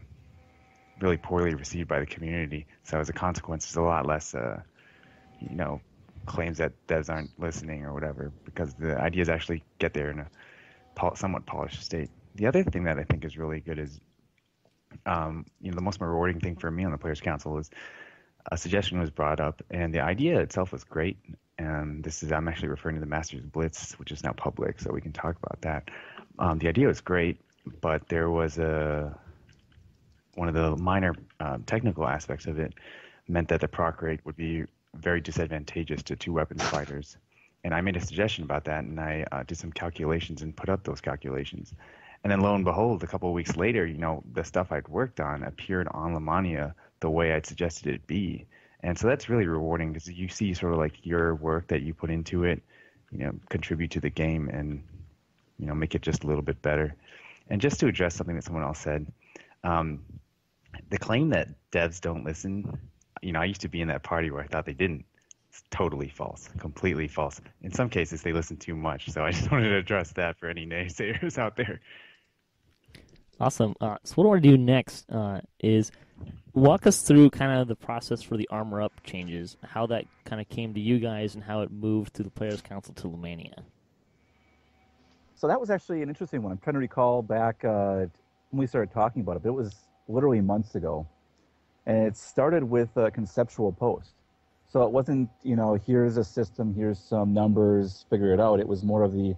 really poorly received by the community. So as a consequence, there's a lot less, claims that devs aren't listening or whatever, because the ideas actually get there in a somewhat polished state. The other thing that I think is really good is, the most rewarding thing for me on the Players Council is a suggestion was brought up, and the idea itself was great. And I'm actually referring to the Masters Blitz, which is now public, so we can talk about that. The idea was great, but there was one of the minor technical aspects of it meant that the proc rate would be very disadvantageous to two weapons fighters. And I made a suggestion about that, and I did some calculations and put up those calculations. And then lo and behold, a couple of weeks later, the stuff I'd worked on appeared on Lemania the way I'd suggested it be. And so that's really rewarding because you see sort of like your work that you put into it, contribute to the game and, make it just a little bit better. And just to address something that someone else said, the claim that devs don't listen, I used to be in that party where I thought they didn't. It's totally false, completely false. In some cases, they listen too much. So I just wanted to address that for any naysayers out there. Awesome. So what I want to do next is walk us through kind of the process for the Armor Up changes, how that kind of came to you guys and how it moved through the Players' Council to Lemania. So that was actually an interesting one. I'm trying to recall back when we started talking about it, but it was literally months ago. And it started with a conceptual post. So it wasn't, here's a system, here's some numbers, figure it out. It was more of the,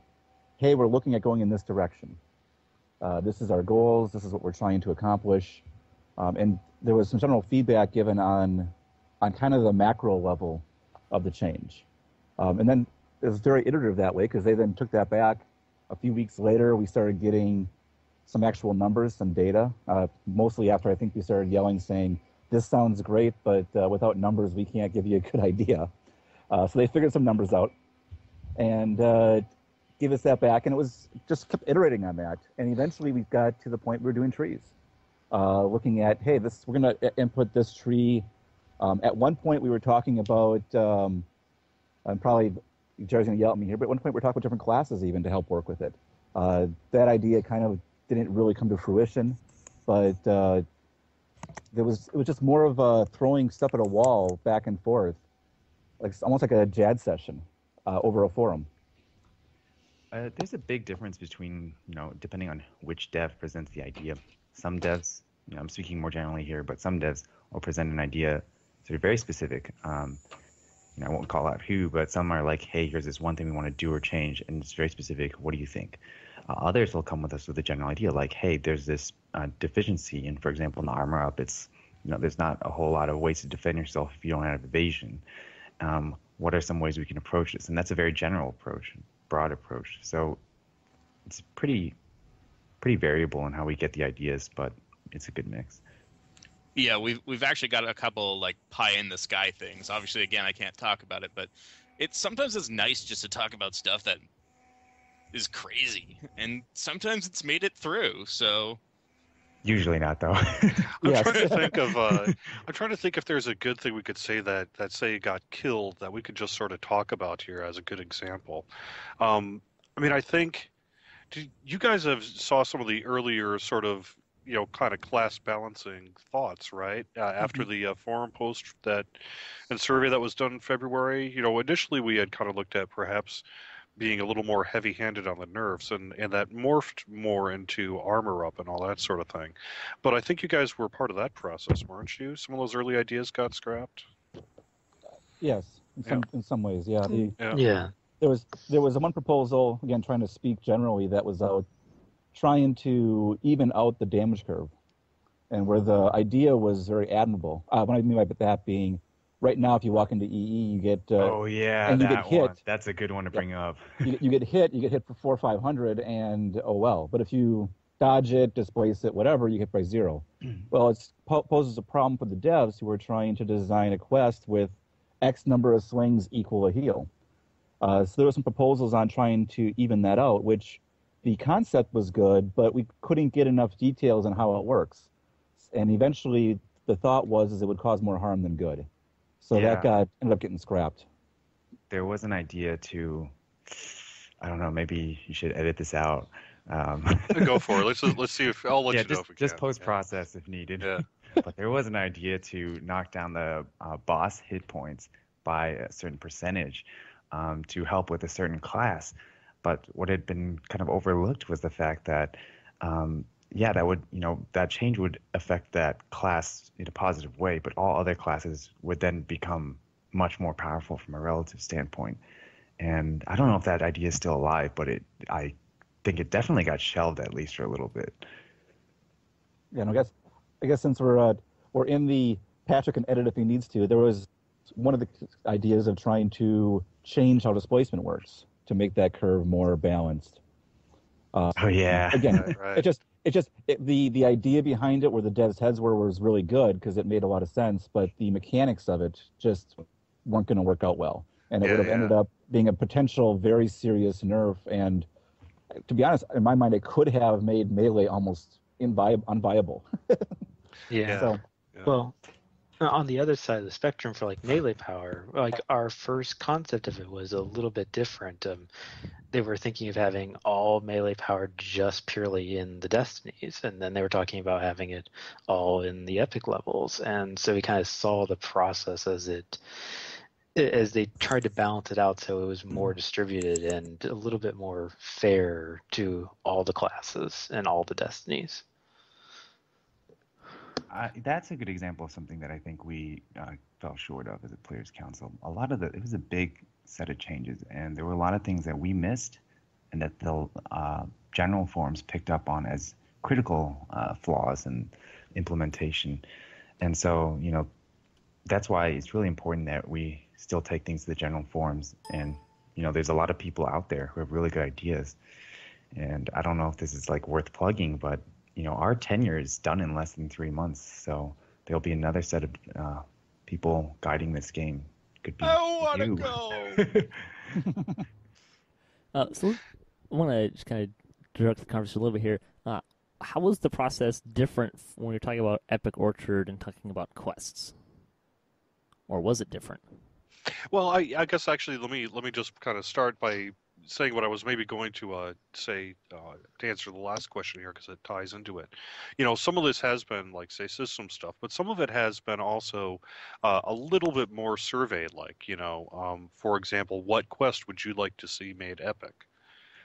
hey, we're looking at going in this direction. This is our goals. This is what we're trying to accomplish. And there was some general feedback given on kind of the macro level of the change. And then it was very iterative that way because they then took that back. A few weeks later, we started getting some actual numbers, some data, mostly after I think we started yelling saying, this sounds great, but without numbers, we can't give you a good idea. So they figured some numbers out and gave us that back, and it was just kept iterating on that. And eventually we got to the point we were doing trees, looking at, hey, we're going to input this tree. At one point we were talking about, I'm probably, Jerry's going to yell at me here, but at one point we were talking about different classes even to help work with it. That idea kind of didn't really come to fruition, but it was just more of throwing stuff at a wall back and forth, almost like a jazz session over a forum. There's a big difference between, depending on which dev presents the idea. Some devs, I'm speaking more generally here, but some devs will present an idea sort of very specific. I won't call out who, but some are like, hey, here's this one thing we want to do or change, and it's very specific. What do you think? Others will come with us with a general idea, like, hey, there's this deficiency, and for example, in the Armor Up, it's there's not a whole lot of ways to defend yourself if you don't have evasion. What are some ways we can approach this? And that's a very general approach, broad approach. So it's pretty variable in how we get the ideas, but it's a good mix. Yeah, we've actually got a couple like pie in the sky things. Obviously, again, I can't talk about it, but sometimes it's nice just to talk about stuff that is crazy, and sometimes it's made it through. So usually not, though. I'm trying to think if there's a good thing we could say that say got killed that we could just sort of talk about here as a good example. I think you guys have saw some of the earlier sort of kind of class balancing thoughts, right? After the forum post and survey that was done in February, initially we had kind of looked at perhaps being a little more heavy-handed on the nerfs, and that morphed more into Armor Up and all that sort of thing. But I think you guys were part of that process, weren't you? Some of those early ideas got scrapped? Yes, in some ways, yeah. Yeah. There was one proposal, again, trying to speak generally, that was out trying to even out the damage curve, and where the idea was very admirable. What I mean by that being, right now, if you walk into EE, you get and you get hit. One. That's a good one to bring up. you get hit for 400 or 500, and oh well. But if you dodge it, displace it, whatever, you hit by 0. Well, it poses a problem for the devs who are trying to design a quest with X number of swings equal a heal. So there were some proposals on trying to even that out, which the concept was good, but we couldn't get enough details on how it works. And eventually, the thought was it would cause more harm than good. So that ended up getting scrapped. There was an idea to, I don't know, maybe you should edit this out. Go for it. Let's see if I'll let you know if we can. Just post-process if needed. Yeah. But there was an idea to knock down the boss hit points by a certain percentage to help with a certain class. But what had been kind of overlooked was the fact that, that change would affect that class in a positive way, but all other classes would then become much more powerful from a relative standpoint. And I don't know if that idea is still alive, but I think it definitely got shelved, at least for a little bit. Yeah, and I guess since we're in the Patrick can edit if he needs to, there was one of the ideas of trying to change how displacement works to make that curve more balanced. Again, right. the idea behind it, where the devs' heads were, was really good because it made a lot of sense, but the mechanics of it just weren't going to work out well, and it would have ended up being a potential very serious nerf. And to be honest, in my mind, it could have made Melee almost unviable. Yeah. So, well, on the other side of the spectrum for like melee power, like our first concept of it was a little bit different. They were thinking of having all melee power just purely in the destinies, and then they were talking about having it all in the epic levels. And so we kind of saw the process as they tried to balance it out so it was more distributed and a little bit more fair to all the classes and all the destinies. That's a good example of something that I think we fell short of as a Players Council. It was a big set of changes, and there were a lot of things that we missed and that the general forums picked up on as critical flaws in implementation. And so, that's why it's really important that we still take things to the general forums. And, there's a lot of people out there who have really good ideas. And I don't know if this is worth plugging, but our tenure is done in less than 3 months, so there'll be another set of people guiding this game. Could be I want to you. go. So I want to just kind of direct the conversation a little bit here. How was the process different when you're talking about Epic Orchard and talking about quests? Or was it different? Well, I guess actually let me just kind of start by saying what I was maybe going to say to answer the last question here, because it ties into it. Some of this has been say system stuff, but some of it has been also a little bit more survey-like. For example, what quest would you like to see made epic?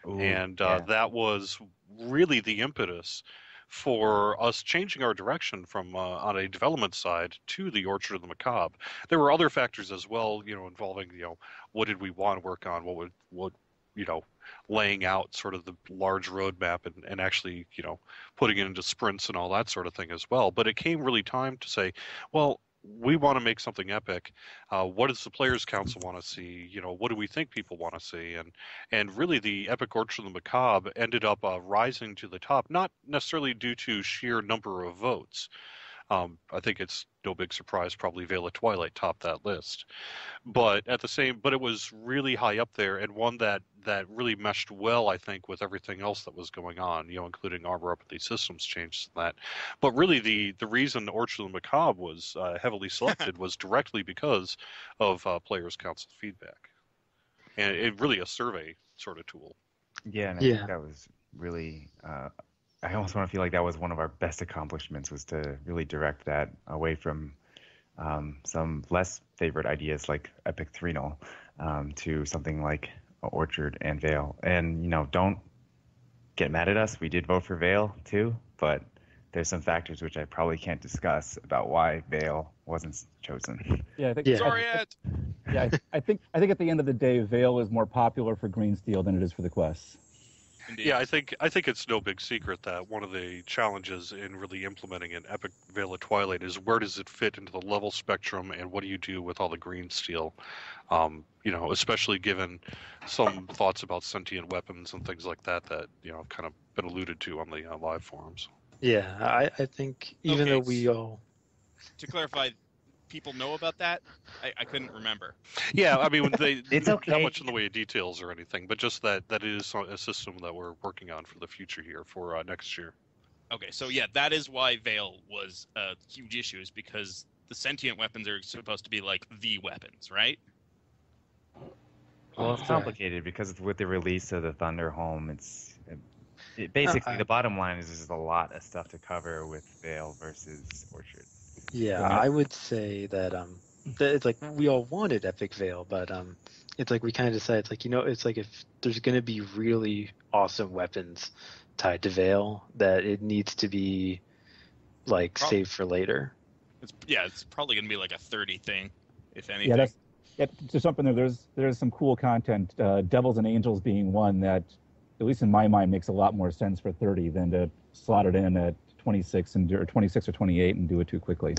Ooh, And yeah. that was really the impetus for us changing our direction from on a development side to the Orchard of the Macabre. There were other factors as well, involving what did we want to work on, what laying out sort of the large roadmap and actually putting it into sprints and all that sort of thing as well. But it came really time to say, well, we want to make something epic. What does the Players Council want to see? What do we think people want to see? And really, the Epic Orchard of the Macabre ended up rising to the top, not necessarily due to sheer number of votes. I think it's no big surprise, probably Veil of Twilight topped that list. But but it was really high up there, and one that really meshed well, I think, with everything else that was going on, including Armor Up, these systems changes and that. But really, the reason Orchard of the Macabre was heavily selected was directly because of Players' Council feedback, and it really a survey sort of tool. Yeah, and I think that was really. I almost want to feel like that was one of our best accomplishments, was to really direct that away from some less favorite ideas like Epic Threnal to something like Orchard and Veil. And, don't get mad at us. We did vote for Veil too, but there's some factors which I probably can't discuss about why Veil wasn't chosen. yeah, I think. Sorry, Ed. Yeah, I think at the end of the day, Veil is more popular for Green Steel than it is for the quests. Indeed. Yeah, I think it's no big secret that one of the challenges in really implementing an Epic Veil of Twilight is where does it fit into the level spectrum, and what do you do with all the green steel? Especially given some thoughts about sentient weapons and things like that have kind of been alluded to on the live forums. Yeah, I think even though we all... To clarify, people know about that? I couldn't remember. Yeah, I mean, It's okay. not much in the way of details or anything, but just that it is a system that we're working on for the future here for next year. Okay, so yeah, that is why Veil was a huge issue, is because the sentient weapons are supposed to be the weapons, right? Well, it's complicated because with the release of the Thunderholm, basically the bottom line is there's a lot of stuff to cover with Veil versus Orchard. Yeah, I would say that it's like we all wanted Epic Veil, but it's like we kind of decided it's like it's like if there's gonna be really awesome weapons tied to Veil, that it needs to be like saved for later. It's probably gonna be like a 30 thing, if anything. Yeah, to jump in there, there's some cool content. Devils and Angels being one that, at least in my mind, makes a lot more sense for 30 than to slot it in at 26 or 26 or 28 and do it too quickly.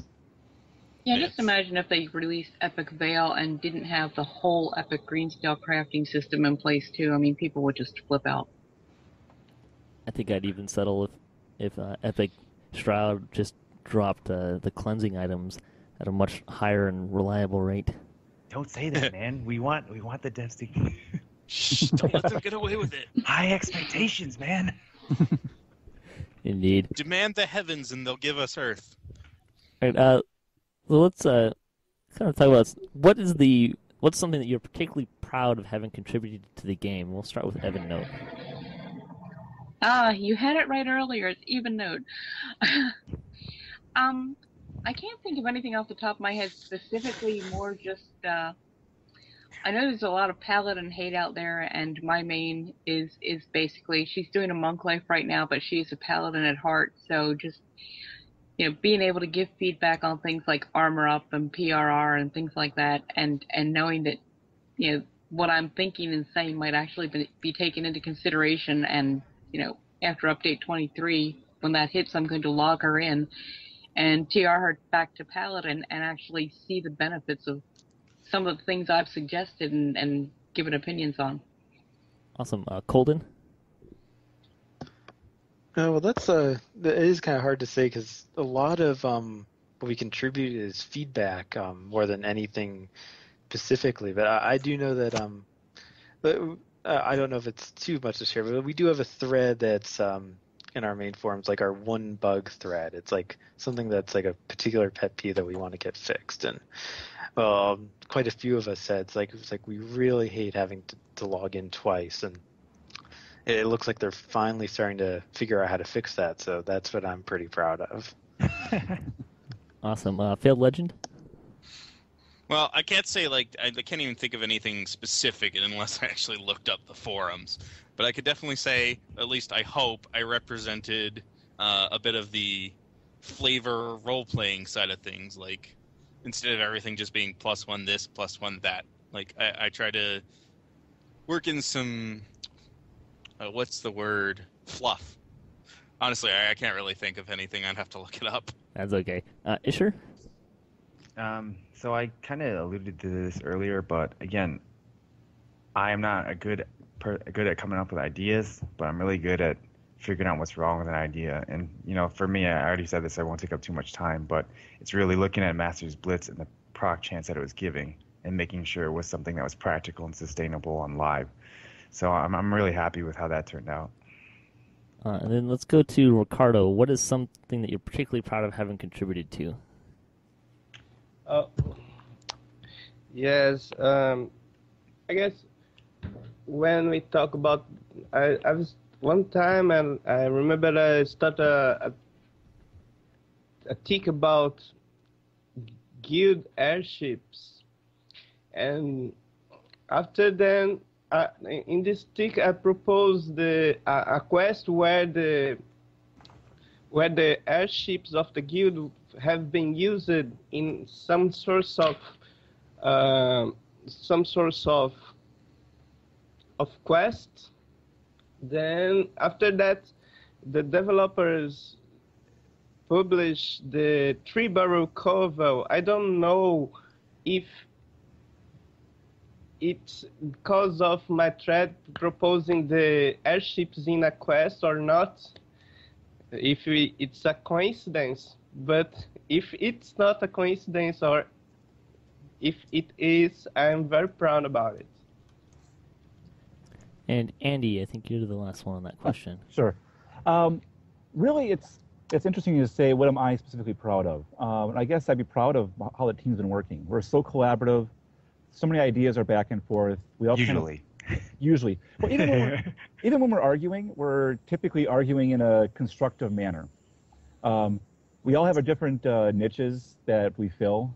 Yeah, just imagine if they released Epic Veil and didn't have the whole Epic Greenscale crafting system in place too. I mean, people would just flip out. I think I'd even settle if Epic Shroud just dropped the cleansing items at a much higher and reliable rate. Don't say that, man. We want the devs to Shh, don't let them get away with it. high expectations, man. Indeed. Demand the heavens and they'll give us earth. All right, well, let's kind of talk about what's something that you're particularly proud of having contributed to the game. We'll start with Evan Note. You had it right earlier. It's even note. I can't think of anything off the top of my head specifically, more just, I know there's a lot of Paladin hate out there, and my main is basically, she's doing a monk life right now, but she's a Paladin at heart, so just, being able to give feedback on things like armor up and PRR and things like that, and knowing that, what I'm thinking and saying might actually be taken into consideration, and, after update 23, when that hits, I'm going to log her in and TR her back to Paladin and actually see the benefits of some of the things I've suggested and given opinions on. Awesome. Colden? Well, it is kind of hard to say because a lot of what we contribute is feedback more than anything specifically. But I do know that I don't know if it's too much to share, but we do have a thread that's in our main forums, like our one bug thread. It's like something that's like a particular pet peeve that we want to get fixed, and quite a few of us said it's like we really hate having to log in twice, and it looks like they're finally starting to figure out how to fix that. So that's what I'm pretty proud of. Awesome. Failed Legend? Well, I can't say, I can't even think of anything specific unless I actually looked up the forums. But I could definitely say, at least I hope, I represented a bit of the flavor role-playing side of things. Like, instead of everything just being +1 this, +1 that. Like, I try to work in some, what's the word? Fluff. Honestly, I can't really think of anything. I'd have to look it up. That's okay. Isher? So I kind of alluded to this earlier, but again, I am not good at coming up with ideas, but I'm really good at figuring out what's wrong with an idea. And, for me, I already said this, I won't take up too much time, but it's really looking at Master's Blitz and the proc chance that it was giving and making sure it was something that was practical and sustainable on live. So I'm really happy with how that turned out. And then let's go to Ricardo. What is something that you're particularly proud of having contributed to? Yes, I guess when we talk about, I was one time, and I remember I started a tick about guild airships, and after then, in this tick, I proposed a quest where the airships of the guild have been used in some source of quest. Then after that, the developers published the Tree Barrel Covel. I don't know if it's because of my thread proposing the airships in a quest or not. It's a coincidence, but if it's not a coincidence, or if it is, I'm very proud about it. And Andy, I think you're the last one on that question. Sure. Really, it's interesting to say, what am I specifically proud of? I guess I'd be proud of how the team's been working. We're so collaborative. So many ideas are back and forth. We all usually. Well, even when we're arguing, we're typically arguing in a constructive manner. We all have our different niches that we fill,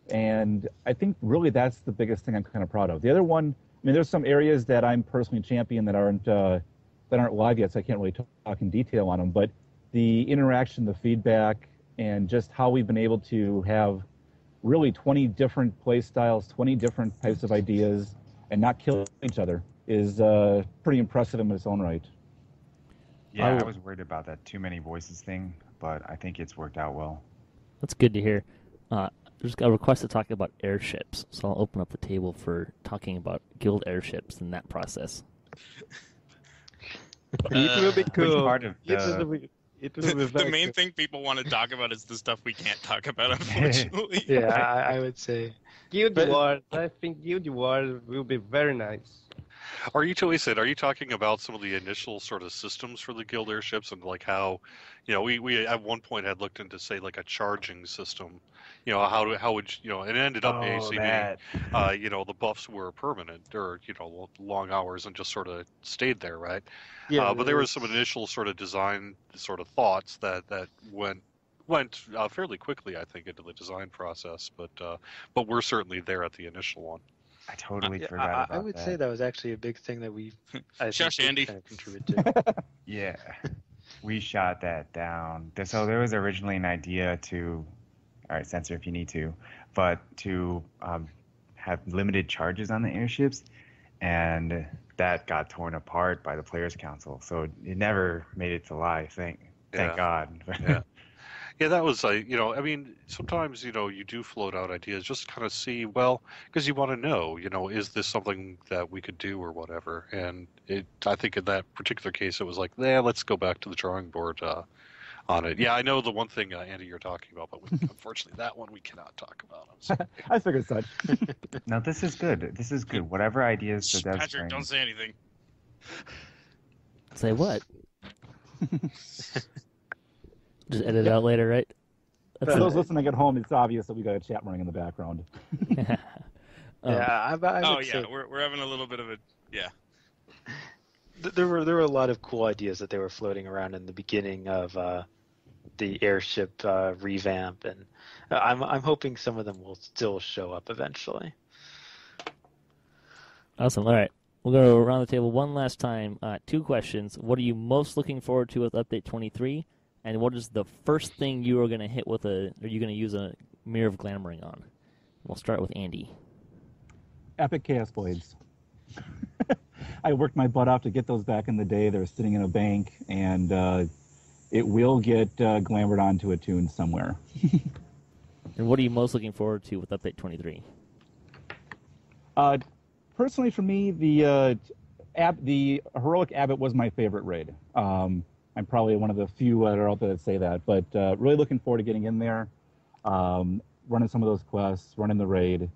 And I think really that's the biggest thing I'm kind of proud of. The other one, I mean, there's some areas that I'm personally champion that aren't live yet, so I can't really talk in detail on them. But the interaction, the feedback, and just how we've been able to have really 20 different play styles, 20 different types of ideas, and not kill each other is pretty impressive in its own right. Yeah, I was worried about that too many voices thing, but I think it's worked out well. That's good to hear. There's a request to talk about airships, so I'll open up the table for talking about guild airships and that process. It will be cool. Part of It will be The main thing people want to talk about is the stuff we can't talk about, unfortunately. Yeah, I would say. Guild Wars. I think Guild Wars will be very nice. Are you talking about some of the initial sort of systems for the guild airships and like how, we at one point had looked into say like a charging system, how would and it ended up basically being, the buffs were permanent or long hours and just sort of stayed there, right? Yeah, but there was some initial sort of design sort of thoughts that went fairly quickly, I think, into the design process, but we're certainly there at the initial one. I totally forgot about that. I would say that was actually a big thing that Shush, Andy. Kind of contributed to. Yeah, we shot that down. So there was originally an idea to, all right, censor if you need to, but to have limited charges on the airships, and that got torn apart by the Players' Council. So it never made it to live. Thank God. Yeah. Yeah, that was sometimes, you do float out ideas just to kind of see, because you want to know, is this something that we could do or whatever? And I think in that particular case, it was like, let's go back to the drawing board on it. Yeah, I know the one thing, Andy, you're talking about, but unfortunately, that one we cannot talk about. I'm sorry. I figured such. No, this is good. This is good. Whatever ideas the devs Patrick, bring. don't say anything. Say what? Just edit it out later, right? For those listening at home, it's obvious that we got a chat running in the background. I would yeah, say we're having a little bit of a there were a lot of cool ideas that they were floating around in the beginning of the airship revamp, and I'm hoping some of them will still show up eventually. Awesome. All right. We'll go around the table one last time. 2 questions. What are you most looking forward to with Update 23? And what is the first thing you are going to hit with are you going to use a Mirror of Glamoring on? We'll start with Andy. Epic Chaos Blades. I worked my butt off to get those back in the day. They're sitting in a bank, and it will get glamored onto a tune somewhere. And what are you most looking forward to with Update 23? Personally, for me, the Heroic Abbot was my favorite raid. I'm probably one of the few that are out there that say that, but really looking forward to getting in there, running some of those quests, running the raid.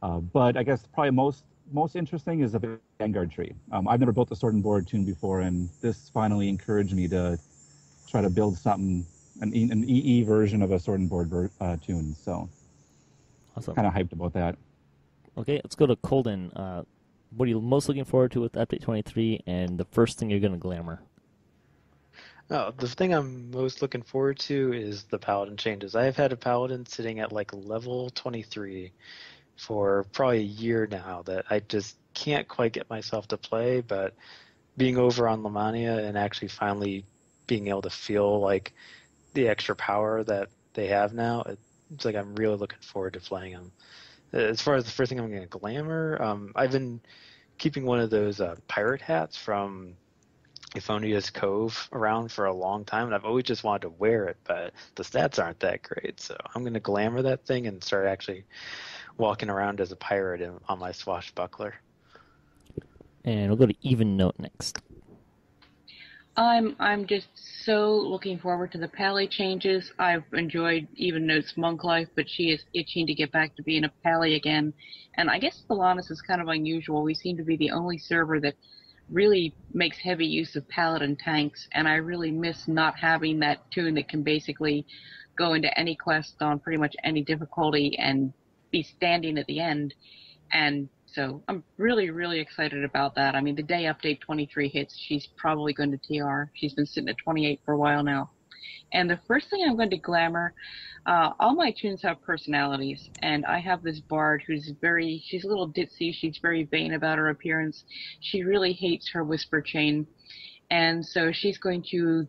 But I guess probably most interesting is the Vanguard tree. I've never built a Sword and Board tune before, and this finally encouraged me to try to build something, an EE version of a Sword and Board tune. So, awesome. Kind of hyped about that. Okay, let's go to Colden. What are you most looking forward to with Update 23, and the first thing you're going to glamour? Oh, the thing I'm most looking forward to is the Paladin changes. I have had a Paladin sitting at like level 23 for probably a year now that I just can't quite get myself to play, but being over on Lamania and actually finally being able to feel like the extra power that they have now, it's like I'm really looking forward to playing them. As far as the first thing I'm going to glamour, I've been keeping one of those pirate hats from Euphonia's Cove around for a long time, and I've always just wanted to wear it, but the stats aren't that great, so I'm going to glamour that thing and start actually walking around as a pirate on my swashbuckler. And we'll go to Even Note next. I'm just so looking forward to the Pally changes. I've enjoyed Even Note's monk life, but she is itching to get back to being a Pally again. And I guess Solanas is kind of unusual. We seem to be the only server that really makes heavy use of Paladin tanks, and I really miss not having that tune that can basically go into any quest on pretty much any difficulty and be standing at the end. And so I'm really, really excited about that. I mean, the day Update 23 hits, she's probably going to TR. She's been sitting at 28 for a while now. And the first thing I'm going to glamour, all my tunes have personalities, and I have this bard she's a little ditzy, she's very vain about her appearance. She really hates her whisper chain, and so she's going to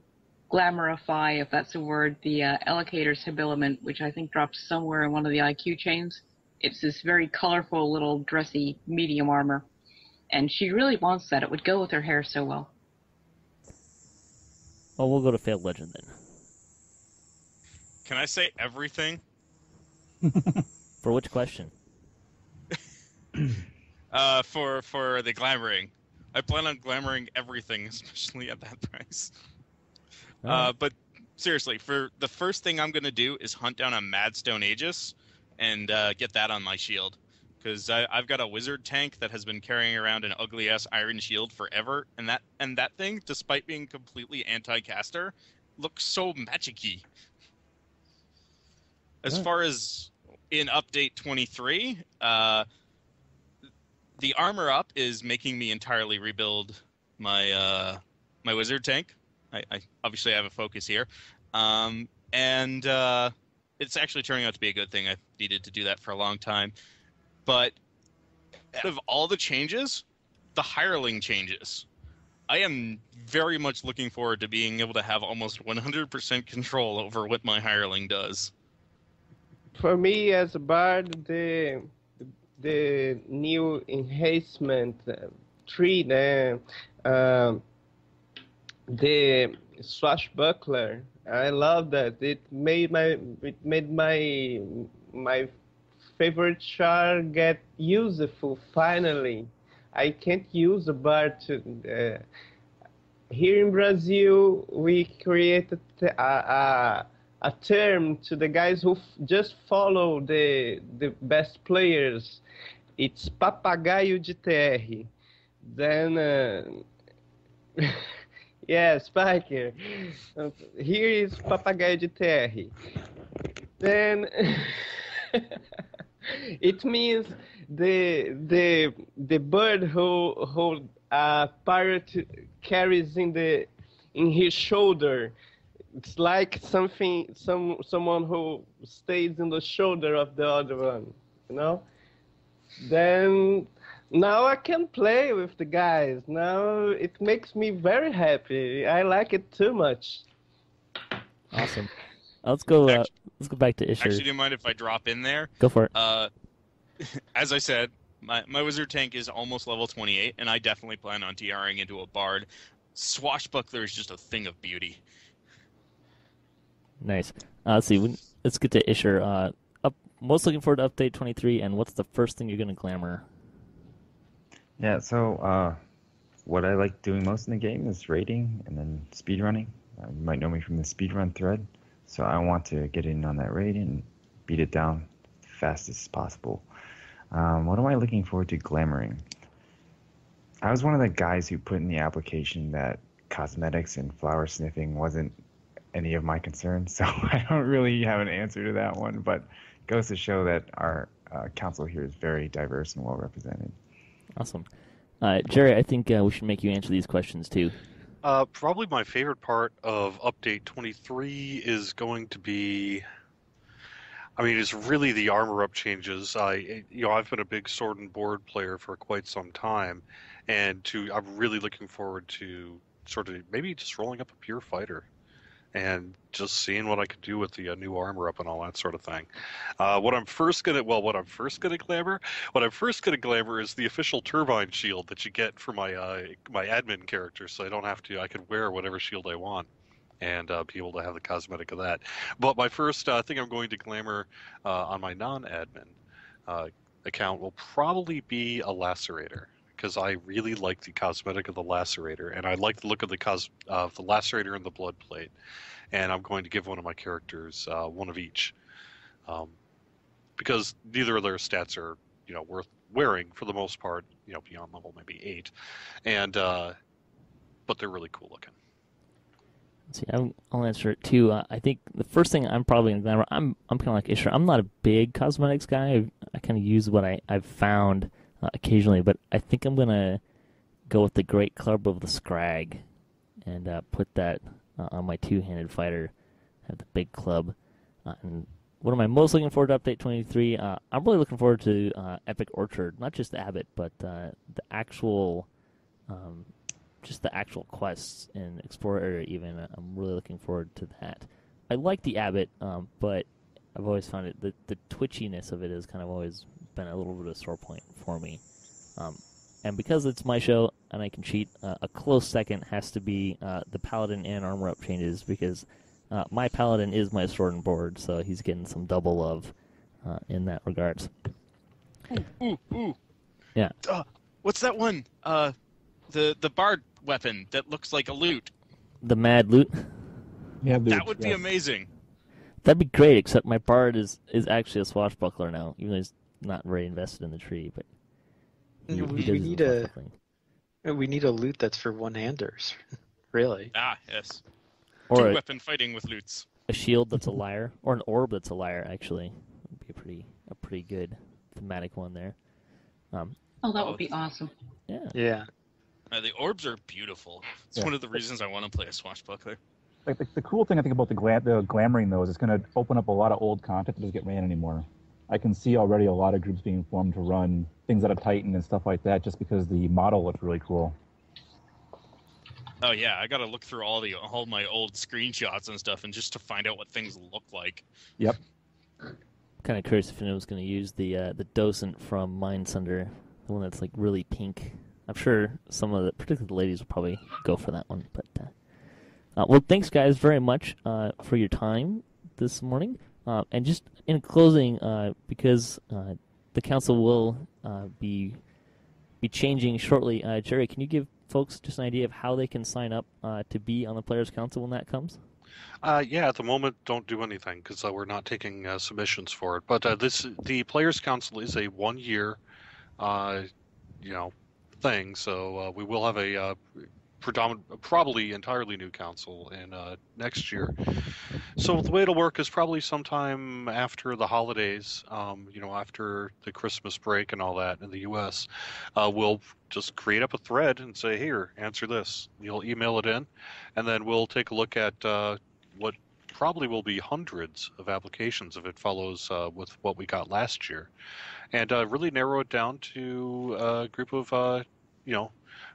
glamourify, if that's a word, the Allocator's habiliment, which I think drops somewhere in one of the IQ chains. It's this very colorful little dressy medium armor, and she really wants that. It would go with her hair so well. Well, we'll go to Failed Legend then. Can I say everything? For which question? For the glamoring. I plan on glamoring everything, especially at that price. Oh. But seriously, for the first thing I'm going to do is hunt down a Madstone Aegis and get that on my shield. Because I've got a wizard tank that has been carrying around an ugly-ass iron shield forever, and that thing, despite being completely anti-caster, looks so magic-y. As far as in Update 23, the armor up is making me entirely rebuild my my wizard tank. I obviously have a focus here. And it's actually turning out to be a good thing. I've needed to do that for a long time. But out of all the changes, the hireling changes. I am very much looking forward to being able to have almost 100% control over what my hireling does. For me, as a bard, the new enhancement tree, the swashbuckler, I love that. It made my favorite char get useful finally. I can't use a bard to. Here in Brazil, we created a term to the guys who just follow the best players. It's papagaio de TR. Then, yeah, Spiker. Here is papagaio de TR. Then, it means the bird who a pirate carries in his shoulder. It's like someone who stays in the shoulder of the other one, you know? Then now I can play with the guys. Now it makes me very happy. I like it too much. Awesome. Let's go back to Isher. Actually, do you mind if I drop in there? Go for it. As I said, my wizard tank is almost level 28, and I definitely plan on TRing into a bard. Swashbuckler is just a thing of beauty. Nice. Let's see. Let's get to Isher. Most looking forward to Update 23, and what's the first thing you're going to glamour? Yeah, so what I like doing most in the game is raiding and then speedrunning. You might know me from the speedrun thread, so I want to get in on that raid and beat it down as fast as possible. What am I looking forward to glamoring? I was one of the guys who put in the application that cosmetics and flower sniffing wasn't any of my concerns, so I don't really have an answer to that one, but it goes to show that our council here is very diverse and well represented. Awesome. Jerry, I think we should make you answer these questions too. Probably my favorite part of Update 23 is going to be, it's really the armor up changes. I've been a big sword and board player for quite some time, and I'm really looking forward to sort of maybe just rolling up a pure fighter and just seeing what I could do with the new armor up and all that sort of thing. What I'm first gonna glamour is the official turbine shield that you get for my my admin character, so I don't have to. I can wear whatever shield I want and be able to have the cosmetic of that. But my first thing I'm going to glamour on my non-admin account will probably be a lacerator, because I really like the cosmetic of the lacerator, and I like the look of the lacerator and the blood plate. And I'm going to give one of my characters one of each, because neither of their stats are worth wearing for the most part. Beyond level maybe 8, and but they're really cool looking. Let's see, I'll answer it too. I think the first thing I'm probably going to glamour, I'm kind of like Isher. I'm not a big cosmetics guy. I kind of use what I've found occasionally, but I think I'm going to go with the Great Club of the Scrag and put that on my two-handed fighter. have the big club. And what am I most looking forward to update 23? I'm really looking forward to Epic Orchard, not just the Abbot, but the actual, just the actual quests in Explorer area. Even I'm really looking forward to that. I like the Abbot, but I've always found it the twitchiness of it has kind of always been a little bit of a sore point for me. And because it's my show and I can cheat, a close second has to be the Paladin and armor up changes, because my Paladin is my sword and board, so he's getting some double love in that regards. Ooh. Yeah. What's that one? The bard weapon that looks like a lute. The Mad Loot. Yeah, dude, That would be amazing. That'd be great, except my bard is actually a swashbuckler now, even though he's not very invested in the tree. But he We does need his swashbuckling. we need a loot that's for one-handers, really. Ah, yes. Or Two-weapon fighting with lutes. a shield that's a lyre, or an orb that's a lyre. Actually, would be a pretty good thematic one there. Oh, that would be awesome. Yeah. Yeah. The orbs are beautiful. It's Yeah. one of the reasons I want to play a swashbuckler. Like the cool thing I think about the glamoring though is it's going to open up a lot of old content that doesn't get ran anymore. I can see already a lot of groups being formed to run things out of Titan and stuff like that, just because the model looks really cool. Oh yeah, I gotta look through all my old screenshots and stuff, and just to find out what things look like. Yep. Kind of curious if anyone's going to use the docent from Mindsunder, the one that's like really pink. I'm sure some of the, particularly the ladies, will probably go for that one. But well, thanks guys very much for your time this morning. And just in closing, because the council will be changing shortly, Jerry, can you give folks just an idea of how they can sign up to be on the Players Council when that comes? Yeah, at the moment, don't do anything because we're not taking submissions for it. But the Players Council is a 1-year, thing. So we will have a probably entirely new council in next year. So the way it'll work is probably sometime after the holidays, after the Christmas break and all that in the U.S. We'll just create up a thread and say, here, answer this. You'll email it in, and then we'll take a look at what probably will be hundreds of applications if it follows with what we got last year, and really narrow it down to a group of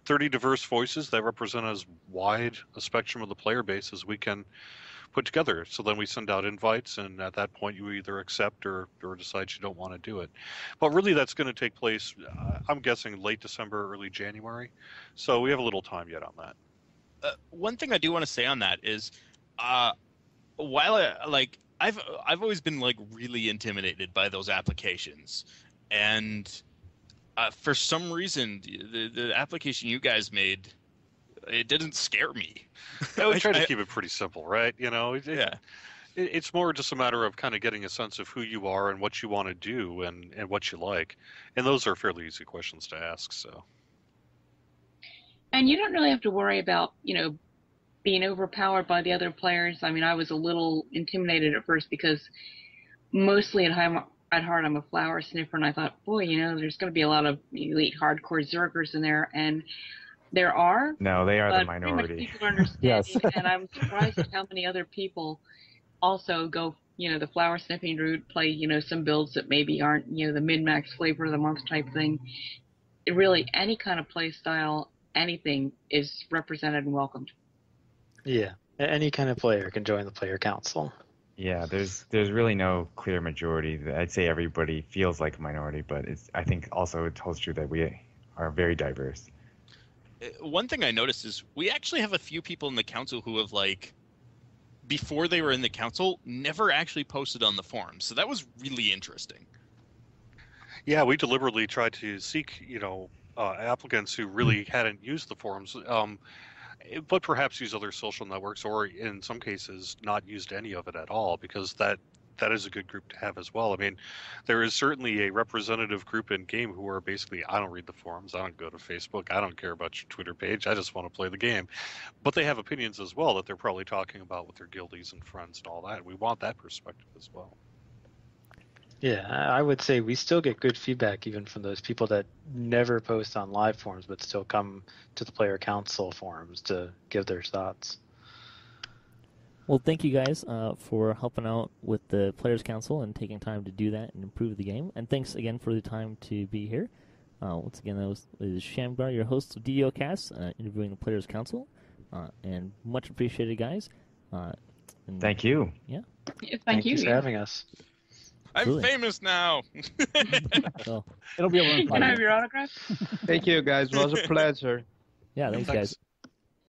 30 diverse voices that represent as wide a spectrum of the player base as we can put together. So then we send out invites, and at that point you either accept or decide you don't want to do it. But really that's going to take place, I'm guessing, late December, early January. So we have a little time yet on that. One thing I do want to say on that is, while I've always been like really intimidated by those applications, and for some reason the application you guys made, it didn't scare me. Yeah, we try to keep it pretty simple, right? Yeah. It's more just a matter of kind of getting a sense of who you are and what you want to do and what you like, and those are fairly easy questions to ask. So. And you don't really have to worry about, being overpowered by the other players. I mean, I was a little intimidated at first because mostly at heart I'm a flower sniffer, and I thought, boy, there's going to be a lot of elite hardcore Zergers in there, and there are. No, they are the but minority. pretty much people are understanding, Yes. and I'm surprised at how many other people also go, the flower sniffing route, play, some builds that maybe aren't, the min-max flavor of the month type thing. Really, any kind of play style, anything is represented and welcomed. Yeah. Any kind of player can join the player council. Yeah, there's really no clear majority. I'd say everybody feels like a minority, but I think also it holds true that we are very diverse. One thing I noticed is we actually have a few people in the council who have, before they were in the council, never actually posted on the forums. So that was really interesting. Yeah, we deliberately tried to seek, applicants who really hadn't used the forums, but perhaps use other social networks, or in some cases not used any of it at all, because that is a good group to have as well. I mean, there is certainly a representative group in game who are basically, I don't read the forums, I don't go to Facebook, I don't care about your Twitter page, I just want to play the game. But they have opinions as well that they're probably talking about with their guildies and friends and all that. We want that perspective as well. Yeah, I would say we still get good feedback even from those people that never post on live forums but still come to the player council forums to give their thoughts. Well, thank you guys for helping out with the Players Council and taking time to do that and improve the game. And thanks again for the time to be here. Once again, that was Shamgar, your host of DDOcast, interviewing the Players Council. And much appreciated, guys. Thank you. Yeah. Thank you for having us. I'm Absolutely. famous now. So, It'll be over in Can I 5 have years. your autograph? Thank you, guys. It was a pleasure. yeah, thanks, guys.